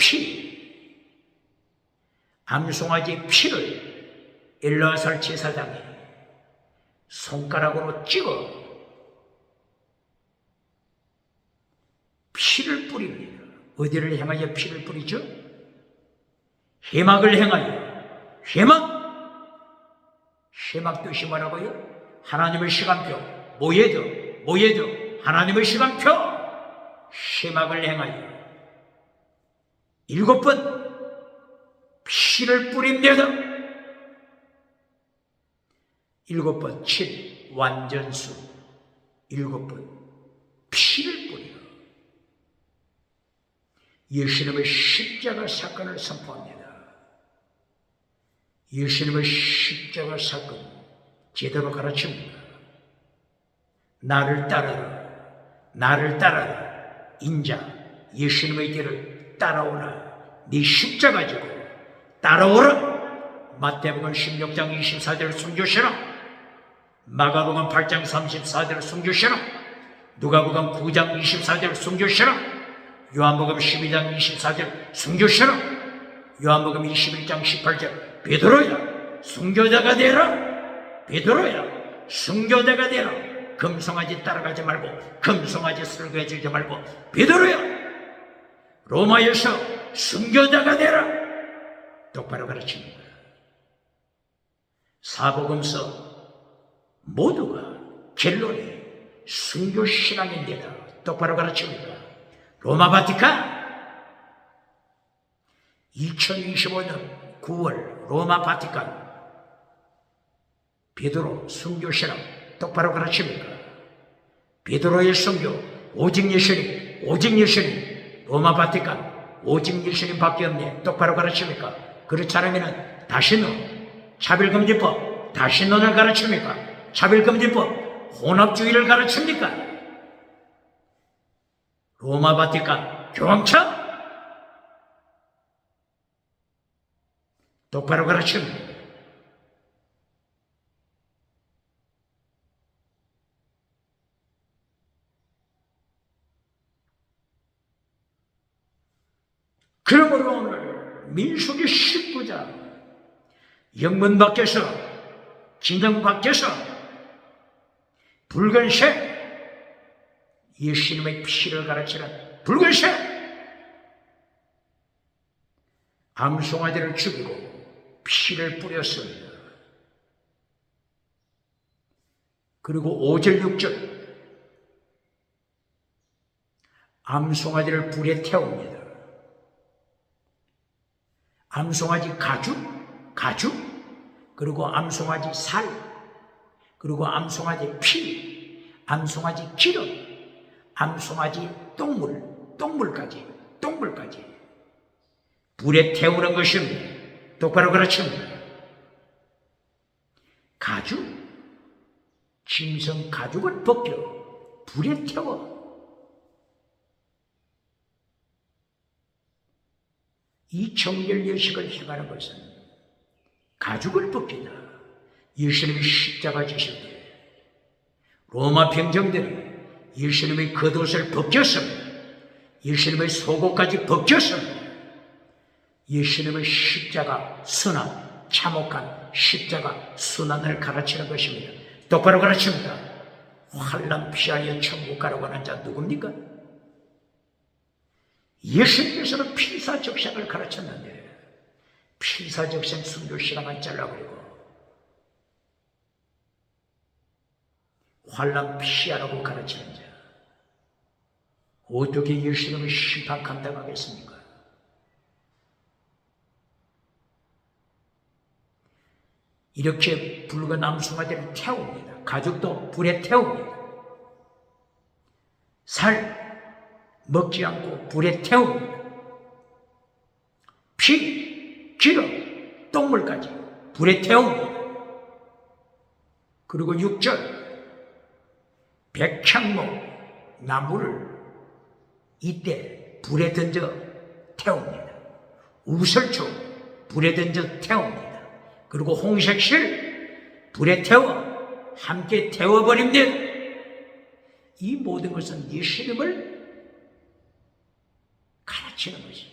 피를 엘르아살 제사장이 손가락으로 찍어 피를 뿌립니다. 어디를 향하여 피를 뿌리죠? 해막을 향하여. 해막 뜻이 뭐라고요? 하나님의 시간표. 뭐예요? 하나님의 시간표. 해막을 향하여 7번 피를 뿌립니다. 7번 7 완전수 7번 피를 뿌려 예수님의 십자가 사건을 선포합니다. 예수님의 십자가 사건 제대로 가르칩니다. 나를 따라라 인자 예수님의 길을 따라오라. 네 십자가 지고 따라오라. 마태복음 16장 24절을 숨기시라. 마가복음 8장 34절을 숨기시라. 누가복음 9장 24절을 숨기시라. 요한복음 12장 24절 숨기시라. 요한복음 21장 18절 베드로야 순교자가 되라. 베드로야 순교자가 되라. 금송아지 따라가지 말고 금송아지 설교해주지 말고 베드로야 로마에서 순교자가 되라. 똑바로 가르칩니다. 사복음서 모두가 결론이 순교신앙인데다 똑바로 가르칩니다. 로마 바티칸 2025년 9월 로마 바티칸 베드로 순교신앙 똑바로 가르칩니다. 베드로의 순교 오직 예수님 오직 예수님. 로마 바티칸 오직 예수님밖에 없네. 똑바로 가르칩니까? 그렇지 않으면 다시는 차별금지법 다신론을 가르칩니까? 차별금지법 혼합주의를 가르칩니까? 로마 바티칸 교황청 똑바로 가르칩니다. 그러므로 오늘 민수기 19장 영문 밖에서 진영 밖에서 붉은색 예수님의 피를 가르치는 붉은색 암송아지를 죽이고 피를 뿌렸습니다. 그리고 5절 6절 암송아지를 불에 태웁니다. 암송아지 가죽, 그리고 암송아지 살, 그리고 암송아지 피, 암송아지 기름, 암송아지 똥물까지 불에 태우는 것입니다. 똑바로 가르칩니다. 가죽, 짐승 가죽을 벗겨 불에 태워. 이 정결 예식을 행하는 것은 가죽을 벗기다. 예수님이 십자가 지실 때 로마 병정들이 예수님의 겉옷을 벗겼습니다. 예수님의 속옷까지 벗겼습니다. 예수님의 십자가 순환, 참혹한 십자가 순환을 가르치는 것입니다. 똑바로 가르칩니다. 환난 피하여 천국 가라고 하는 자 누굽니까? 예수님께서는 필사적생을 가르쳤는데 필사적생 순교신앙을 잘라버리고 환난 피하라고 가르치는 자 어떻게 예수님을 심판 감당하겠습니까? 이렇게 붉은 암송아지를 태웁니다. 가죽도 불에 태웁니다. 살 먹지 않고 불에 태웁니다. 피, 기름, 똥물까지 불에 태웁니다. 그리고 6절 백향목 나무를 이때 불에 던져 태웁니다. 우설초 불에 던져 태웁니다. 그리고 홍색실 불에 태워 함께 태워버립니다. 이 모든 것은 예수님을 가르치는 것이에요.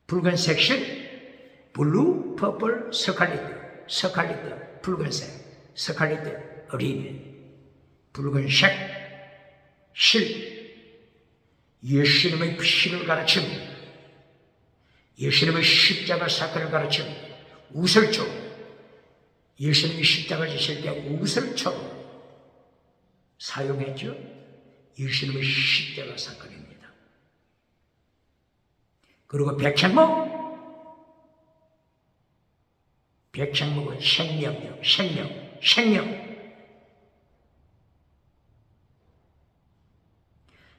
붉은색 실, 블루, 퍼플, 스칼리트, 붉은색, 스칼리트, 어린이, 붉은색 실, 예수님의 피를 가르칩니다. 예수님의 십자가 사건을 가르칩니다. 우설초, 예수님이 십자가 지실 때 우설초로 사용했죠. 예수님의 십자가 사건입니다. 그리고 백향목은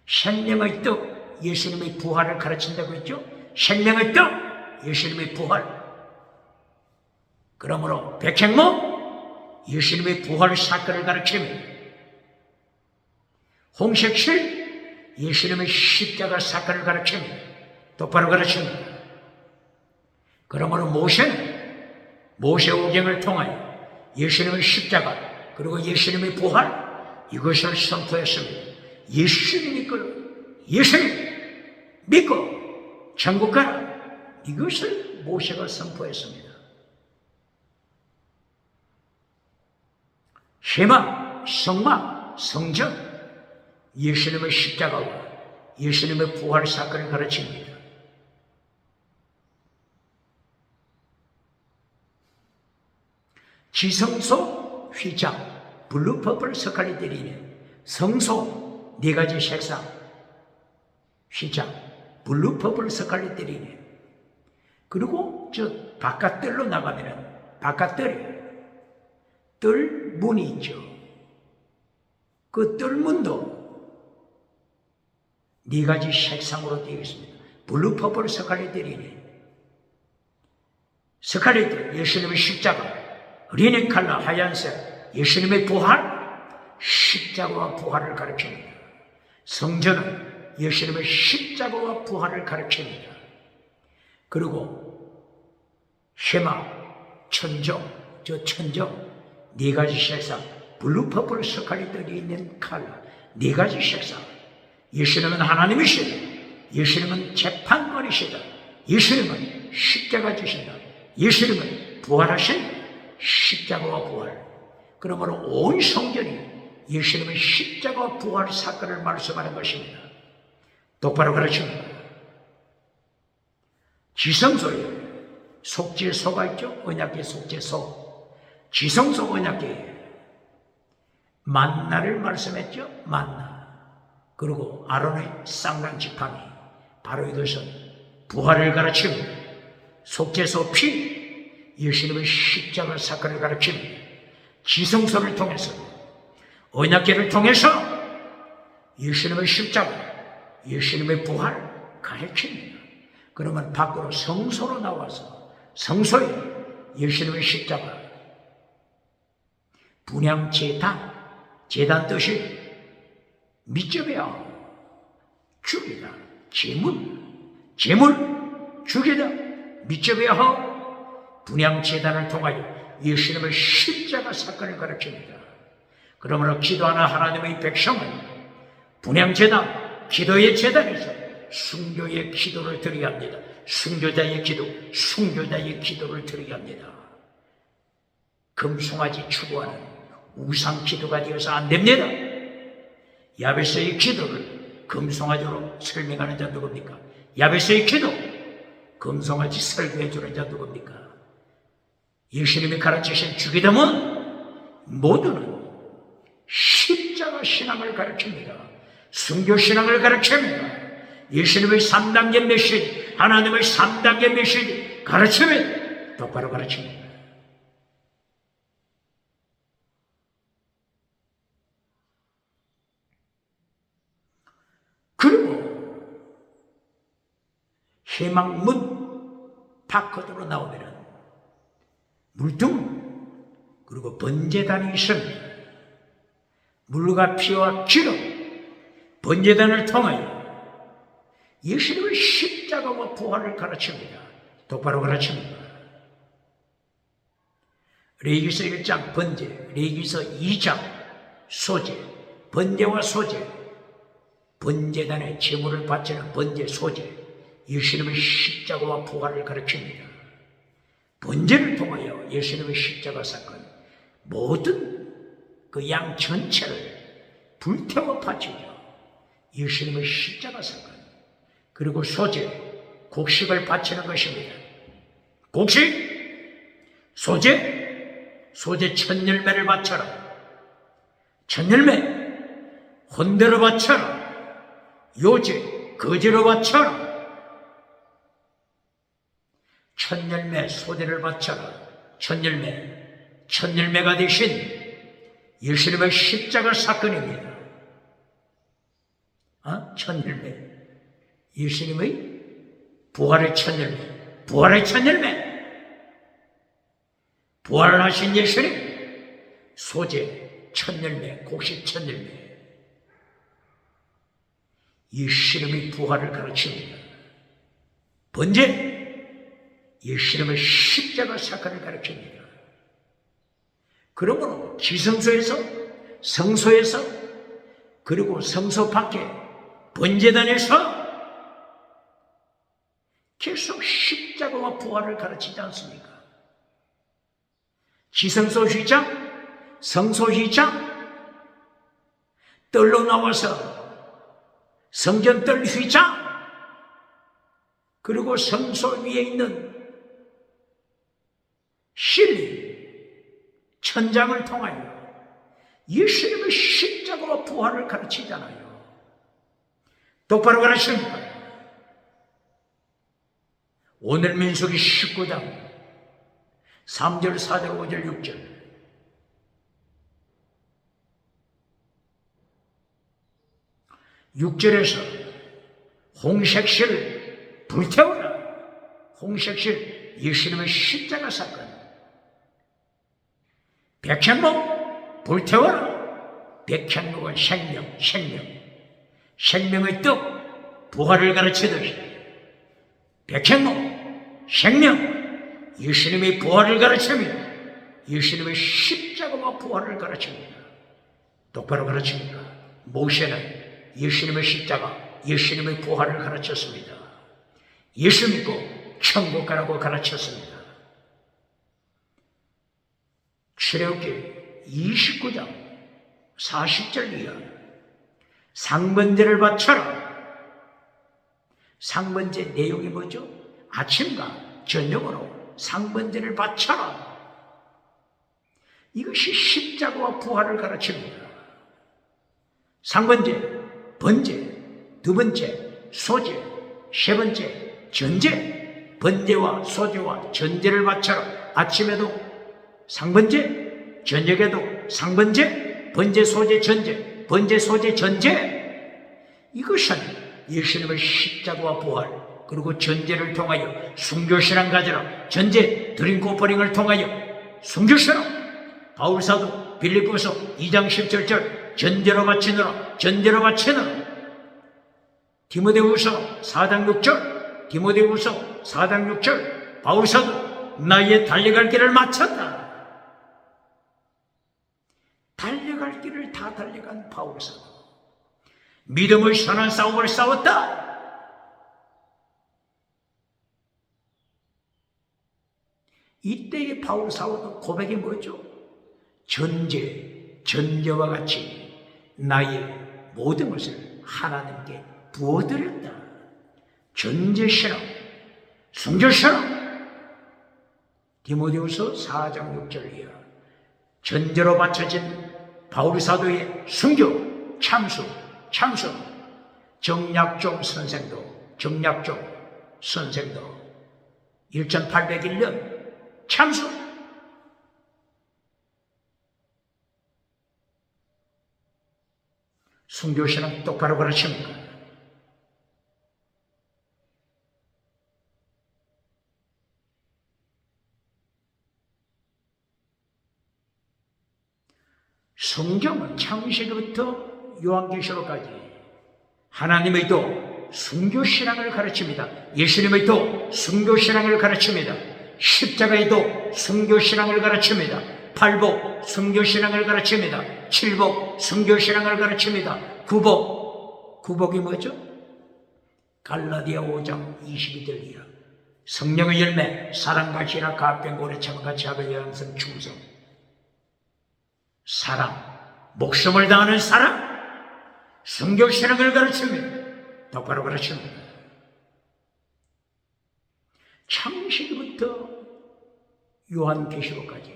생명의 떡, 예수님의 부활을 가르친다고 했죠. 생명의 떡, 예수님의 부활. 그러므로 백향목, 예수님의 부활 사건을 가르칩니다. 홍색실, 예수님의 십자가 사건을 가르칩니다. 똑바로 가르칩니다. 그러므로 모세오경을 통하여 예수님의 십자가 그리고 예수님의 부활 이것을 선포했습니다. 예수님 믿고 천국 가라. 이것을 모세가 선포했습니다. 쉐마, 성막, 성전, 예수님의 십자가와 예수님의 부활 사건을 가르칩니다. 지성소, 휘장, 블루, 퍼플, 스칼렛 리넨, 성소, 네 가지 색상, 휘장, 블루, 퍼플, 스칼렛 리넨. 그리고 저 바깥뜰로 나가면은 바깥뜰에 뜰문이 있죠. 그 뜰문도 네 가지 색상으로 되어 있습니다. 블루, 퍼플, 스칼렛 리넨. 스칼렛, 예수님의 십자가, 리넨 칼라, 하얀색, 예수님의 부활, 십자가와 부활을 가르칩니다. 성전은 예수님의 십자가와 부활을 가르칩니다. 그리고 쉐마, 천정, 네 가지 색상, 블루, 퍼플, 스칼렛들이 있는 칼라, 네 가지 색상. 예수님은 하나님이시다. 예수님은 재판관이시다. 예수님은 십자가 지신다. 예수님은 부활하신다. 십자가와 부활. 그러므로 온 성전이 예수님의 십자가와 부활 사건을 말씀하는 것입니다. 똑바로 가르칩니다. 지성소에 속죄소가 있죠. 언약궤 속죄소. 지성소 언약궤에 만나를 말씀했죠. 만나. 그리고 아론의 쌍난 지팡이. 바로 이것은 부활을 가르칩니다. 속죄소 피, 예수님의 십자가 사건을 가르칩니다. 지성소를 통해서, 언약궤를 통해서 예수님의 십자가, 예수님의 부활 가르칩니다. 그러면 밖으로 성소로 나와서 성소에 예수님의 십자가, 분향 제단 뜻이 밑접이야. 죽이다. 제물 죽이다. 밑접이야 하고 분향 제단을 통하여 예수님의 십자가 사건을 가르칩니다. 그러므로 기도하는 하나님의 백성은 분향 제단, 기도의 제단에서 순교의 기도를 드려야 합니다. 순교자의 기도를 드려야 합니다. 금송아지 추구하는 우상 기도가 되어서 안 됩니다. 야베스의 기도를 금송아지로 설명하는 자 누굽니까? 야베스의 기도, 금송아지 설교해 주는 자 누굽니까? 예수님이 가르치신 주기도문 모두는 십자가 신앙을 가르칩니다. 순교 신앙을 가르칩니다. 예수님의 3단계 메시지, 하나님의 3단계 메시지 가르치면 똑바로 가르칩니다. 그리고 희망문 파커드로 나오면 물등 그리고 번제단이 있습니다. 물과 피와 기름, 번제단을 통하여 예수님의 십자가와 부활을 가르칩니다. 똑바로 가르칩니다. 레위기서 1장 번제, 레위기서 2장 소제, 번제와 소제, 번제단에 제물을 바치는 번제, 소제, 예수님의 십자가와 부활을 가르칩니다. 번제를 통하여 예수님의 십자가 사건, 모든 그 양 전체를 불태워 바치죠. 예수님의 십자가 사건. 그리고 소제, 곡식을 바치는 것입니다. 곡식, 소제 천열매를 바쳐라. 천열매, 혼대로 바쳐라. 요제, 거제로 바쳐라. 천열매, 소제를 바쳐라. 천열매가 되신 예수님의 십자가 사건입니다. 천열매. 예수님의 부활의 천열매. 부활을 하신 예수님. 소제, 천열매, 곡식 천열매. 예수님의 부활을 가르칩니다. 번제, 예수님의 십자가 사건을 가르칩니다. 그러므로 지성소에서, 성소에서, 그리고 성소 밖에 번제단에서 계속 십자가와 부활을 가르치지 않습니까? 지성소 휘장, 성소 휘장, 뜰로 나와서 성전 뜰 휘장, 그리고 성소 위에 있는 실리, 천장을 통하여 예수님의 십자가와 부활을 가르치잖아요. 똑바로 가르칩니까? 오늘 민수기 19장 3절, 4절, 5절, 6절. 육절에서 홍색실 불태워라. 홍색실 예수님의 십자가 사건. 백향목 불태워라. 백향목은 생명, 생명의 떡 부활을 가르치듯이 백향목 생명 예수님의 부활을 가르치며 예수님의 십자가와 부활을 가르칩니다. 똑바로 가르칩니까? 모세는 예수님의 십자가, 예수님의 부활을 가르쳤습니다. 예수 믿고 천국 가라고 가르쳤습니다. 출애굽기 29장 40절 이하 상번제를 바쳐라. 상번제 내용이 뭐죠? 아침과 저녁으로 상번제를 바쳐라. 이것이 십자가와 부활을 가르칩니다. 상번제, 번제, 두 번째, 소제, 세 번째, 전제. 번제와 소제와 전제를 바쳐라. 아침에도 상번제, 저녁에도 상번제, 번제, 소제, 전제, 번제, 소제, 전제. 이것은 예수님의 십자가와 부활, 그리고 전제를 통하여 순교신앙 가져라. 전제, 드링크 오퍼링을 통하여 순교신앙. 바울사도 빌립보서 2장 17절 전제로 바치느라, 전제로 바치느라. 디모데후서 4장 6절, 디모데후서 4장 6절. 바울사도 나의 달려갈 길을 마쳤다. 달려갈 길을 다 달려간 바울사도 믿음의 선한 싸움을 싸웠다. 이때의 바울사도 고백이 뭐죠? 전제와 같이 나의 모든 것을 하나님께 부어드렸다. 전제신앙, 순교신앙. 디모데후서 4장 6절 이하 전제로 바쳐진 바울사도의 순교, 참수, 정약종 선생도 1801년 참수. 순교신앙 똑바로 가르칩니까? 성경은 창세기부터 요한계시록까지 하나님의 도 순교신앙을 가르칩니다. 예수님의 도 순교신앙을 가르칩니다. 십자가의 도 순교신앙을 가르칩니다. 팔복 순교신앙을 가르칩니다. 칠복 순교신앙을 가르칩니다. 구복이 뭐죠? 갈라디아 5장 22절 이하 성령의 열매 사랑과 희락, 가평, 오래 참음, 같이 하고 양성, 충성. 사랑, 목숨을 다하는 사랑, 순교신앙을 가르칩니다. 똑바로 가르칩니다. 창세기부터 요한계시록까지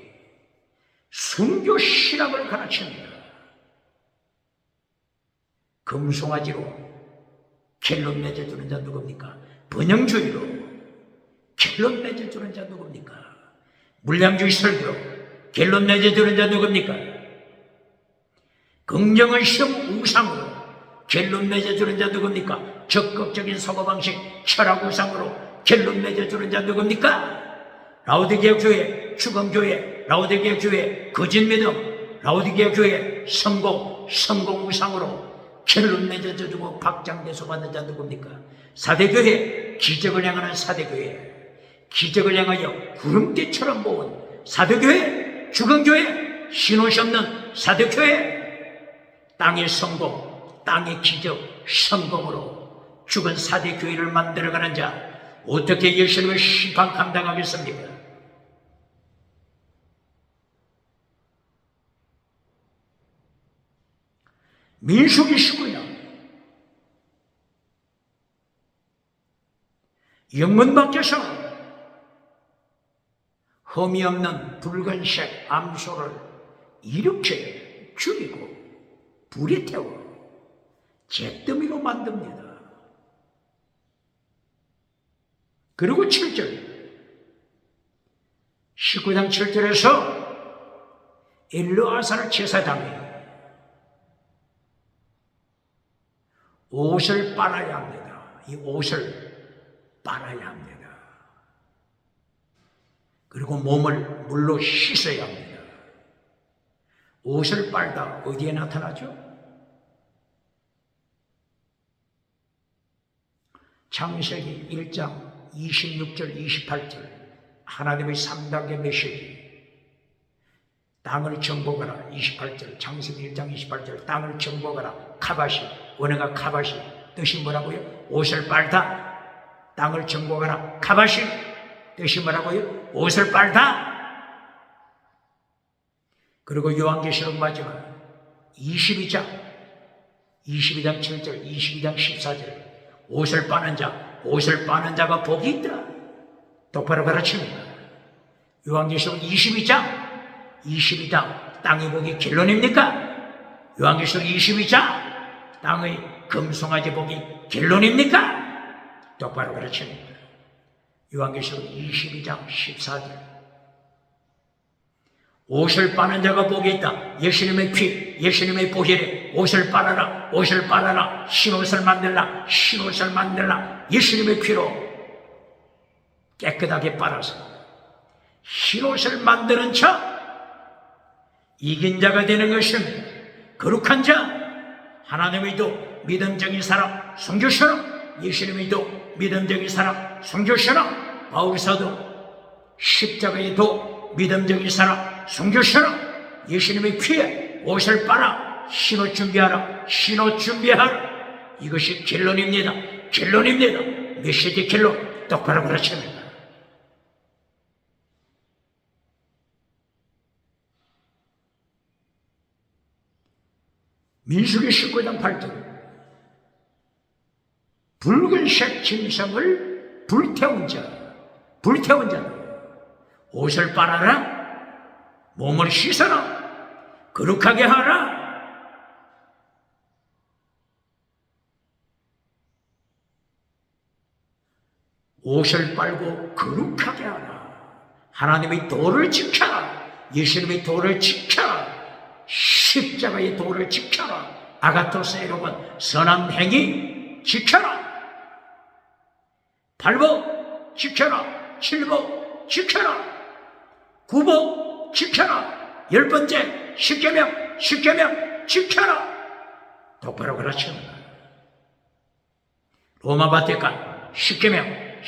순교신앙을 가르칩니다. 금송아지로 결론 맺어주는 자 누굽니까? 번영주의로 결론 맺어주는 자 누굽니까? 물량주의 설교로 결론 맺어주는 자 누굽니까? 긍정의 시험 우상으로 결론 맺어주는 자 누굽니까? 적극적인 사고방식 철학 우상으로 결론 맺어주는 자 누굽니까? 라오디게아 교회 추금교회, 라오디게아 교회 거짓믿음, 라오디게아 교회 성공 우상으로 결론 맺어주고 박장대소 받는 자 누굽니까? 사대교회 기적을 행하는 사대교회, 기적을 행하여 구름대처럼 모은 사대교회, 죽은 교회, 흰옷이 없는 사대교회, 땅의 성공, 땅의 기적, 성공으로 죽은 사대교회를 만들어가는 자, 어떻게 예수님의 심판 감당하겠습니까? 민수기 19년 영문 밖에서 흠이 없는 붉은색 암소를 이렇게 죽이고 불에 태워 잿더미로 만듭니다. 그리고 7절 19장 7절에서 엘르아살 제사장이 옷을 빨아야 합니다. 이 옷을 빨아야 합니다. 그리고 몸을 물로 씻어야 합니다. 옷을 빨다 어디에 나타나죠? 창세기 1장 26절 28절 하나님의 3단계 메시지 땅을 정복하라 28절 창세기 1장 28절 땅을 정복하라 카바시 원어가 카바시 뜻이 뭐라고요? 옷을 빨다 땅을 정복하라 카바시 뜻이 뭐라고요? 옷을 빨다. 그리고 요한계시록 마지막 22장 7절 22장 14절 옷을 빠는 자가 복이 있다. 똑바로 가르칩니다. 요한계시록 22장 땅의 복이 결론입니까? 요한계시록 22장 땅의 금송아지 복이 결론입니까? 똑바로 가르칩니다. 요한계시록 22장 14절 옷을 빠는 자가 복이 있다. 예수님의 피, 예수님의 보혈에 옷을 빨아라, 옷을 빨아라, 흰옷을 만들라, 흰옷을 만들라. 예수님의 피로 깨끗하게 빨아서 흰옷을 만드는 자, 이긴 자가 되는 것입니다. 거룩한 자, 하나님의 도 믿음적인 사람, 성교처럼 예수님의 도 믿음적인 사람, 성교처럼 바울사도 십자가의 도 믿음적인 사람, 성교처럼 예수님의 피에 옷을 빨아 흰옷 준비하라, 흰옷 준비하라. 이것이 결론입니다. 결론입니다. 메시지 결론 똑바로 가르칩니다. 민수기 19장 8절 붉은색 짐승을 불태운 자, 옷을 빨아라, 몸을 씻어라, 거룩하게 하라. 옷을 빨고 거룩하게 하라. 하나님의 도를 지켜라. 예수님의 도를 지켜라. 십자가의 도를 지켜라. 아가토스 여러분, 선한 행위 지켜라. 8복 지켜라. 7복 지켜라. 9복 지켜라. 10번째 10계명 지켜라. 똑바로 가르칩니다. 로마 바티칸 10계명을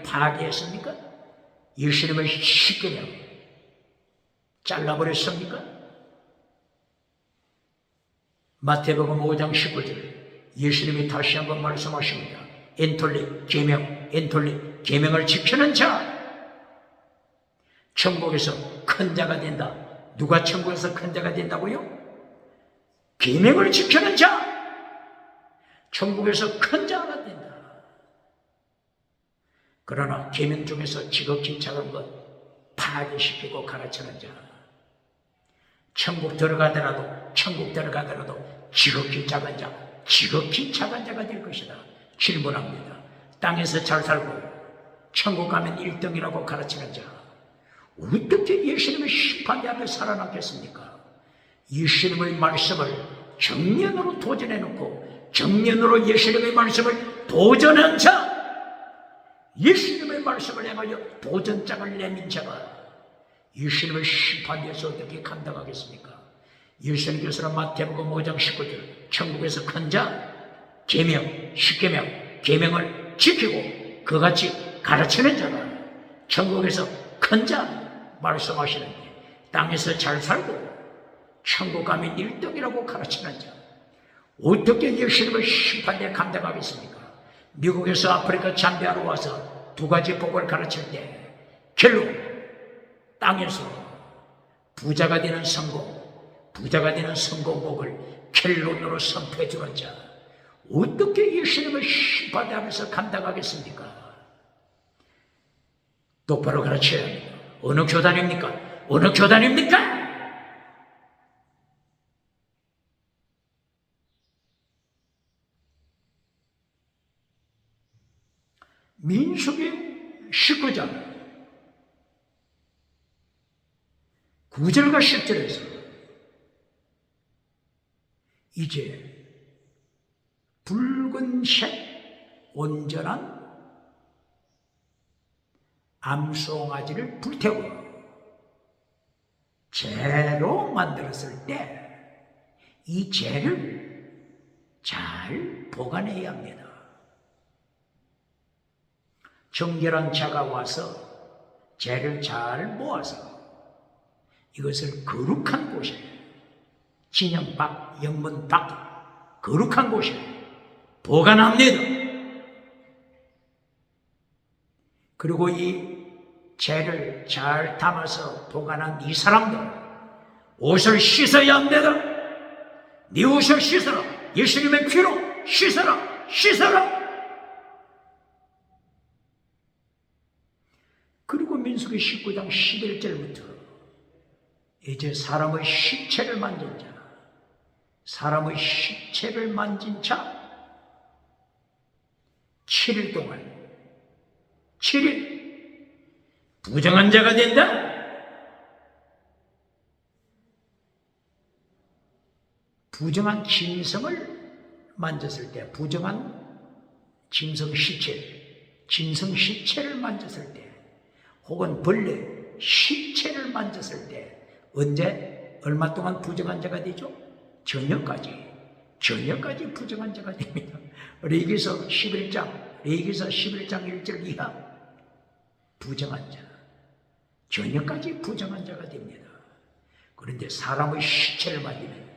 파괴했습니까? 예수님의 10계명 잘라버렸습니까? 마태복음 5장 19절 예수님이 다시 한번 말씀하십니다. 계명을 지키는 자 천국에서 큰 자가 된다. 누가 천국에서 큰 자가 된다고요? 계명을 지키는 자 천국에서 큰 자가 된다. 그러나 계명 중에서 지극히 작은 것 파괴시키고 가르치는 자 천국 들어가더라도 지극히 작은 자가 될 것이다. 질문합니다. 땅에서 잘 살고 천국 가면 1등이라고 가르치는 자 어떻게 예수님의 심판대 앞에 살아남겠습니까? 예수님의 말씀을 정면으로 도전해놓고 정면으로 예수님의 말씀을 도전한 자 예수님의 말씀을 행하여 도전장을 내민 자가 예수님의 심판대에서 어떻게 감당하겠습니까? 예수님께서는 마태복음 5장 19절 천국에서 큰 자, 계명, 10계명 계명을 지키고 그같이 가르치는 자가 천국에서 큰 자 말씀하시는데, 땅에서 잘 살고 천국 가면 1등이라고 가르치는 자 어떻게 예수님을 심판대에 감당하겠습니까? 미국에서 아프리카 잠비아로 와서 두 가지 복을 가르칠 때 결론, 땅에서 부자가 되는 성공복을 결론으로 선포해 주는 자 어떻게 예수님을 심판대하면서 감당하겠습니까? 똑바로 가르쳐야 합니다. 어느 교단입니까? 어느 교단입니까? 민수기 19장 9절과 10절에서 이제 붉은색 온전한 암송아지를 불태워 재로 만들었을 때 이 재를 잘 보관해야 합니다. 정결한 자가 와서 재를 잘 모아서 이것을 거룩한 곳에, 진영 밖, 영문 밖 거룩한 곳에 보관합니다. 그리고 이 재를 잘 담아서 보관한 이 사람들 옷을 씻어야 합니다. 네 옷을 씻어라. 예수님의 피로 씻어라. 씻어라. 그리고 민수기 19장 11절부터 이제 사람의 시체를 만진 자, 사람의 시체를 만진 자 7일 동안 7일 부정한 자가 된다. 부정한 짐승을 만졌을 때, 부정한 짐승 시체를 만졌을 때, 혹은 벌레 시체를 만졌을 때, 언제 얼마 동안 부정한 자가 되죠? 저녁까지 부정한 자가 됩니다. 레위기서 11장 1절 이하 부정한 자, 저녁까지 부정한 자가 됩니다. 그런데 사람의 시체를 만지면,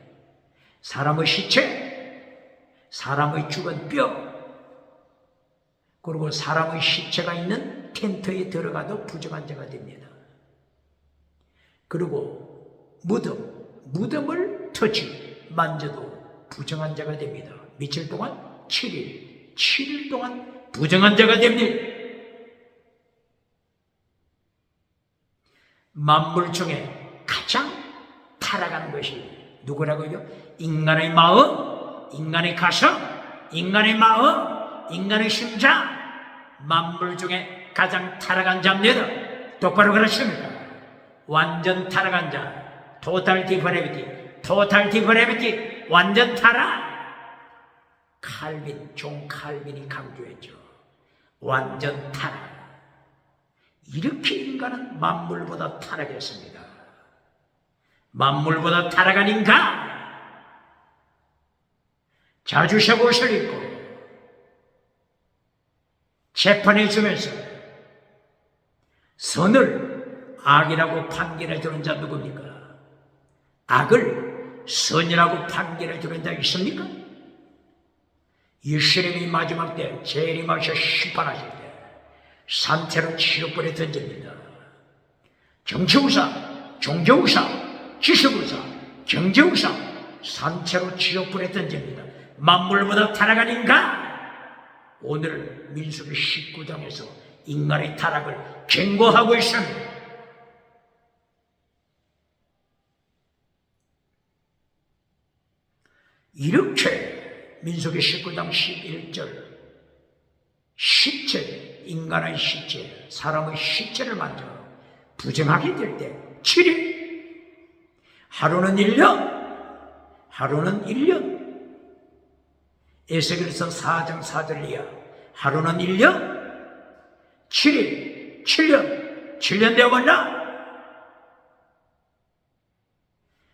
사람의 시체, 사람의 죽은 뼈, 그리고 사람의 시체가 있는 텐트에 들어가도 부정한 자가 됩니다. 그리고 무덤을 만져도 부정한 자가 됩니다. 며칠 동안? 7일 동안 부정한 자가 됩니다. 만물 중에 가장 타락한 것이 누구라고요? 인간의 마음, 인간의 가슴, 인간의 마음, 인간의 심장, 만물 중에 가장 타락한 자입니다. 똑바로 그러십니까? 완전 타락한 자, 토탈 디프레비티, 완전 타락. 존 칼빈이 강조했죠. 완전 타락. 이렇게 인간은 만물보다 타락했습니다. 만물보다 타락한 인간, 자주색 옷을 입고 재판해 주면서 선을 악이라고 판결해 주는 자 누굽니까? 악을 선이라고 판결해 주는 자 있습니까? 예수님이 마지막 때 재림하셔 심판하실 때 산채로 지옥불에 던집니다. 정치우사, 종교우사, 지식우사, 경제우사, 산채로 지옥불에 던집니다. 만물보다 타락한 인간, 오늘 민수기 19장에서 인간의 타락을 경고하고 있습니다. 이렇게 민수기 19장 11절 시체, 인간의 시체, 사람의 시체를 만져 부정하게 될 때 7일, 하루는 1년, 에스겔서 4장 4절 이하, 하루는 1년, 7년 되어버렸나?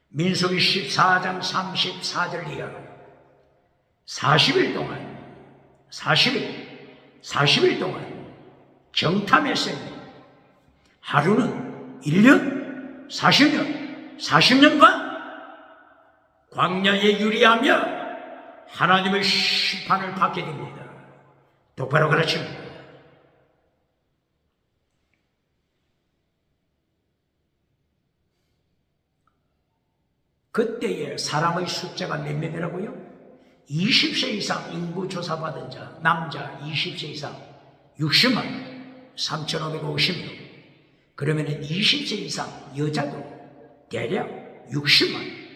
민수기 14장 34절 이하, 40일 동안, 40일, 40일 동안 정탐했으니 하루는 1년, 40년, 40년간 광야에 유리하며 하나님의 심판을 받게 됩니다. 똑바로 가르칩니다. 그때의 사람의 숫자가 몇 명이라고요? 20세 이상 인구 조사받은 자, 남자 20세 이상 60만 3,550명. 그러면 20세 이상 여자도 대략 60만.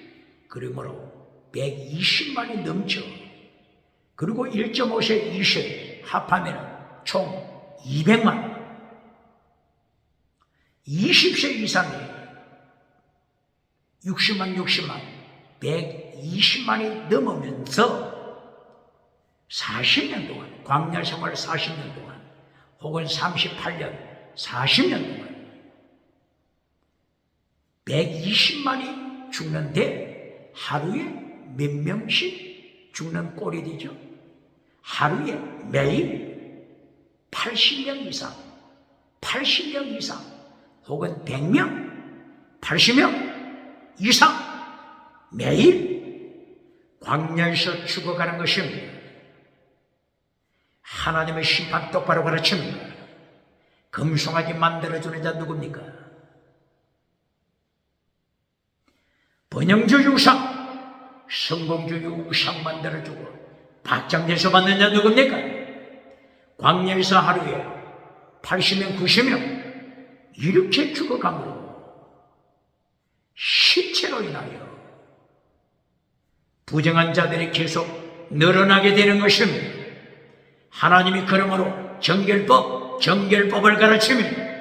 그러므로 120만이 넘죠. 그리고 1.5세 2세 합하면 총 200만. 20세 이상이 60만, 120만이 넘으면서 40년 동안, 광야 생활 40년 동안, 혹은 38년, 40년 동안 120만이 죽는데 하루에 몇 명씩 죽는 꼴이 되죠? 하루에 매일 80명 이상, 80명 이상, 혹은 100명, 80명 이상 매일 광야에서 죽어가는 것입니다. 하나님의 심판 똑바로 가르칩니다. 금송아지 만들어주는 자 누굽니까? 번영주의 우상, 성공주의 우상 만들어주고 박장대소 받는 자 누굽니까? 광야에서 하루에 80명, 90명 이렇게 죽어가므로 시체로 인하여 부정한 자들이 계속 늘어나게 되는 것입니다. 하나님이 그러므로 정결법을 가르칩니다.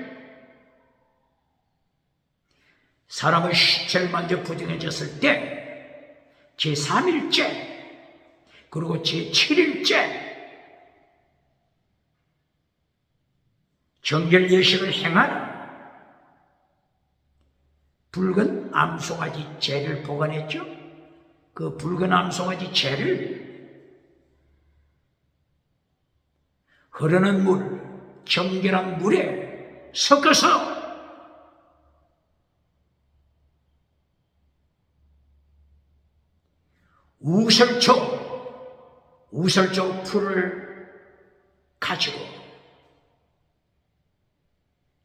사람의 시체를 만져 부정해졌을 때 제3일째 그리고 제7일째 정결 예식을 행하라. 붉은 암송아지 재를 보관했죠. 그 붉은 암송아지 재를 흐르는 물, 정결한 물에 섞어서 우설초 풀을 가지고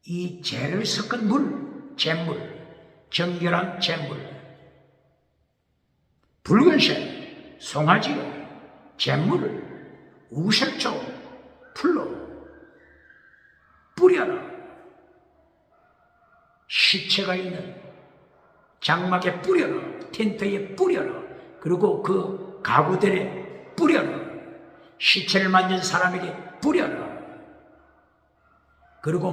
이 재를 섞은 물, 잿물, 정결한 잿물, 붉은색 송아지로 잿물을 우설초 풀로 뿌려라. 시체가 있는 장막에 뿌려라. 텐트에 뿌려라. 그리고 그 가구들에 뿌려라. 시체를 만진 사람에게 뿌려라. 그리고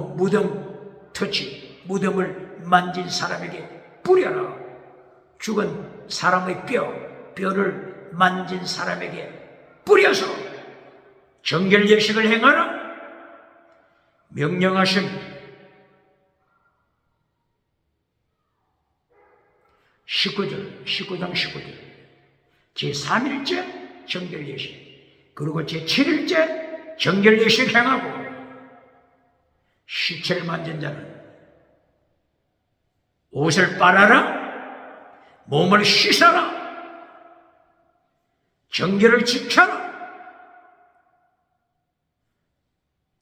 무덤을 만진 사람에게 뿌려라. 죽은 사람의 뼈를 만진 사람에게 뿌려서 정결 예식을 행하라 명령하십니다. 19장 19절 제3일째 정결 예식, 그리고 제7일째 정결 예식 행하고 시체를 만진 자는 옷을 빨아라, 몸을 씻어라, 정결을 지켜라.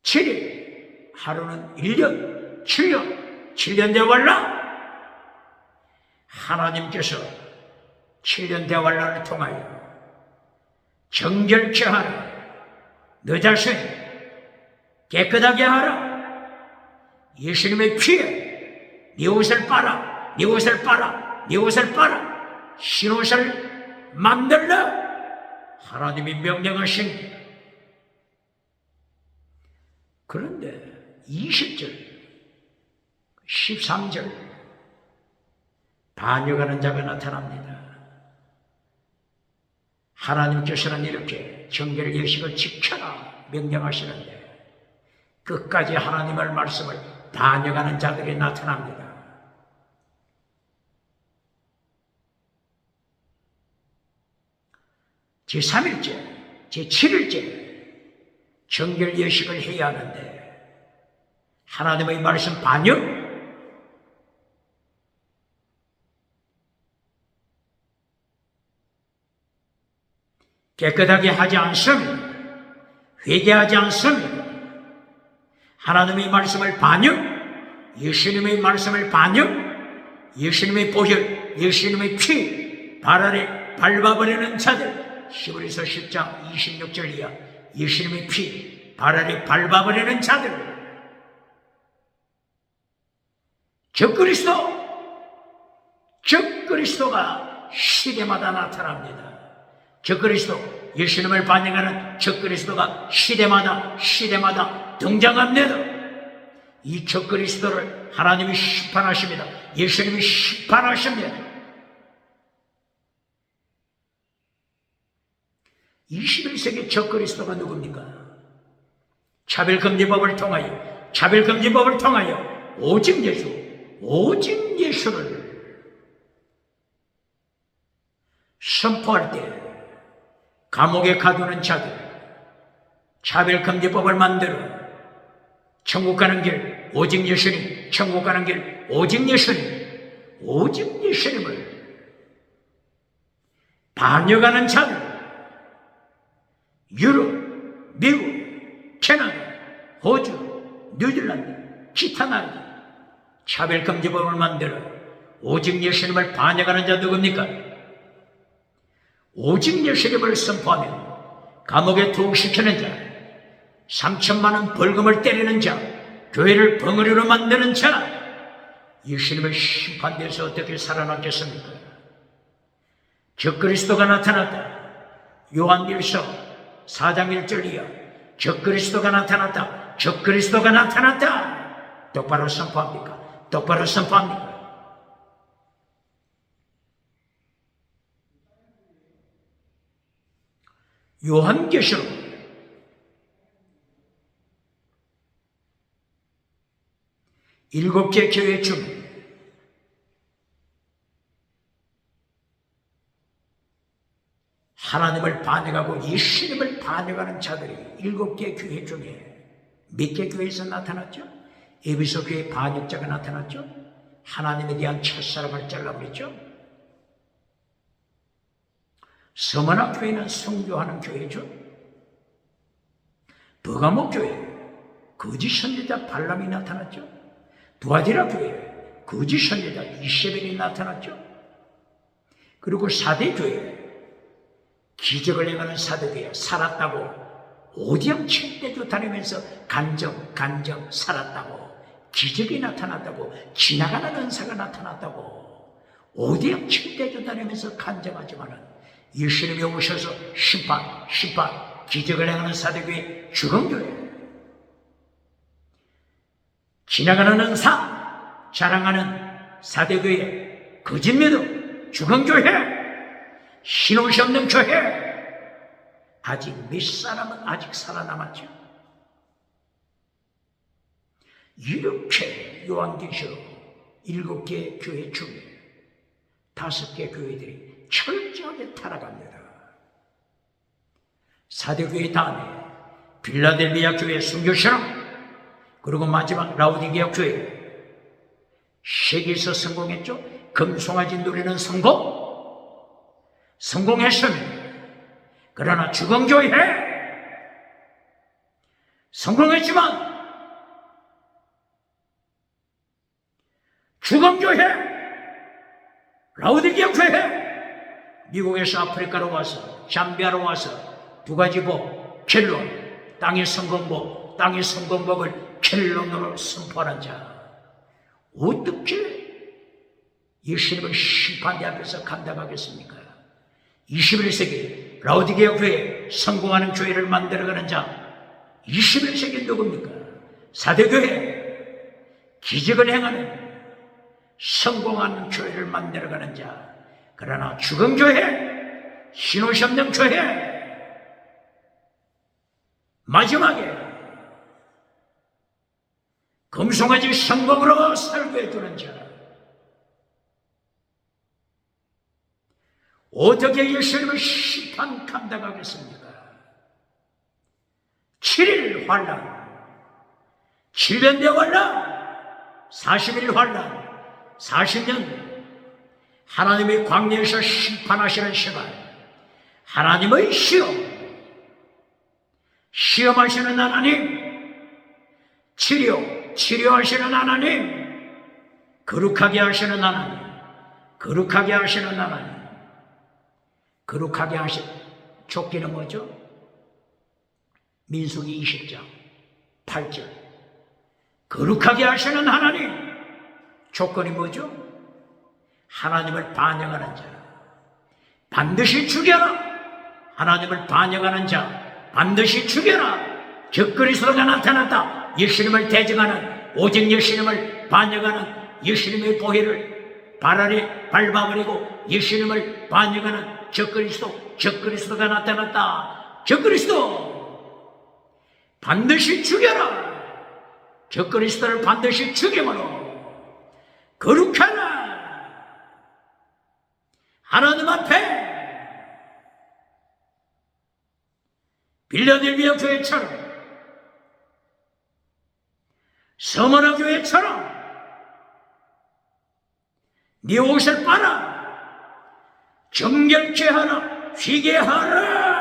7일, 하루는 1년, 7년 대활라. 하나님께서 7년 대활라를 통하여 정결케 하라. 너 자신 깨끗하게 하라. 예수님의 피에 네 옷을 빨아, 네 옷을 빨아, 네 옷을 빨아. 흰옷을 만들라. 하나님이 명령하신. 그런데 20절, 13절 반역하는 자가 나타납니다. 하나님께서는 이렇게 정결 예식을 지켜라 명령하시는데 끝까지 하나님의 말씀을 반역하는 자들이 나타납니다. 제3일째, 제7일째 정결 예식을 해야 하는데 하나님의 말씀 반역? 깨끗하게 하지 않습니다. 회개하지 않습니다. 하나님의 말씀을 반역, 예수님의 말씀을 반역, 예수님의 보혈, 예수님의 피 발 아래 밟아버리는 자들, 히브리서 10장 26절 이하 예수님의 피 발 아래 밟아버리는 자들, 적그리스도가 시대마다 나타납니다. 적그리스도, 예수님을 반영하는 적그리스도가 시대마다 등장합니다. 이 적그리스도를 하나님이 심판하십니다. 예수님이 심판하십니다. 21세기 적그리스도가 누굽니까? 차별금지법을 통하여 오직 예수를 선포할 때 감옥에 가두는 자들, 차별금지법을 만들어 천국 가는 길 오직 예수님, 천국 가는 길 오직 예수님을 반역하는 자들, 유럽, 미국, 캐나다, 호주, 뉴질랜드, 기타 나라 차별금지법을 만들어 오직 예수님을 반역하는 자 누굽니까? 오직 예수님을 선포하면 감옥에 투옥시키는 자, 3천만 원 벌금을 때리는 자, 교회를 벙어리로 만드는 자, 예수님의 심판대에서 어떻게 살아남겠습니까? 적그리스도가 나타났다. 요한일서 4장 1절 이하 적그리스도가 나타났다. 똑바로 선포합니까? 요한계시록 7개 교회 중 하나님을 반역하고 예수님을 반역하는 자들이 7개 교회 중에 몇 개 교회에서 나타났죠? 에베소 교회 반역자가 나타났죠? 하나님에 대한 첫사랑을 잘라버렸죠? 서머나 교회는 성교하는 교회죠. 버가모 교회 거짓 선지자 발람이 나타났죠. 두아디라 교회 거짓 선지자 이세벨이 나타났죠. 그리고 사대 교회 기적을 행하는 사대교회 살았다고 오디양 칠대도 다니면서 간정 살았다고 기적이 나타났다고 지나가는 은사가 나타났다고 오디양 칠대도 다니면서 간정하지만은 예수님이 오셔서 심판 기적을 행하는 사대교회 주건교회 지나가는 은사 자랑하는 사대교회 거짓믿음 주건교회 신옷이 없는 교회 아직 몇 사람은 아직 살아남았죠. 이렇게 요한계시록 7개 교회 중에 5개 교회들이 철저하게 타락합니다. 사대교회 다음에 빌라델비아 교회 순교신앙, 그리고 마지막 라우디게아 교회 세계에서 성공했죠. 금송아지 누리는 성공했습니다. 그러나 주건교회 성공했지만 주건교회 라우디게아 교회 미국에서 아프리카로 와서 잠비아로 와서 두 가지 복 켈론 땅의 성공복을 켈론으로 선포하는 자 어떻게 예수님의 심판대 앞에서 감당하겠습니까? 21세기 라우디게아 교회 성공하는 교회를 만들어가는 자 21세기 누굽니까? 사대교회 기적을 행하는 성공하는 교회를 만들어가는 자 그러나 죽은 교회 신옷이 없는 교회 마지막에 금송아지 성공으로 살게 해주는 자 어떻게 예수님을 심판 감당하겠습니까? 7일 7일 환란, 7년대 환란, 40일 환란, 40년 하나님의 광야에서 심판하시는 시간, 하나님의 시험하시는 하나님, 치료하시는 하나님, 거룩하게 하시는 하나님, 거룩하게 하시는 하나님, 거룩하게 하시는 쫓기는 뭐죠? 민수기 20장 8절. 거룩하게 하시는 하나님, 조건이 뭐죠? 하나님을 반영하는 자, 반드시 죽여라. 하나님을 반영하는 자, 반드시 죽여라. 적그리스도가 나타났다. 예수님을 대적하는, 오직 예수님을 반영하는, 예수님의 보혈을 발 아래 밟아버리고 예수님을 반영하는 적그리스도가 나타났다. 적그리스도 반드시 죽여라. 적그리스도를 반드시 죽임으로 거룩하라. 하나님 앞에 빌라델비아 교회처럼, 서머나 교회처럼 네 옷을 빨아 정결케 하라, 휘게 하라.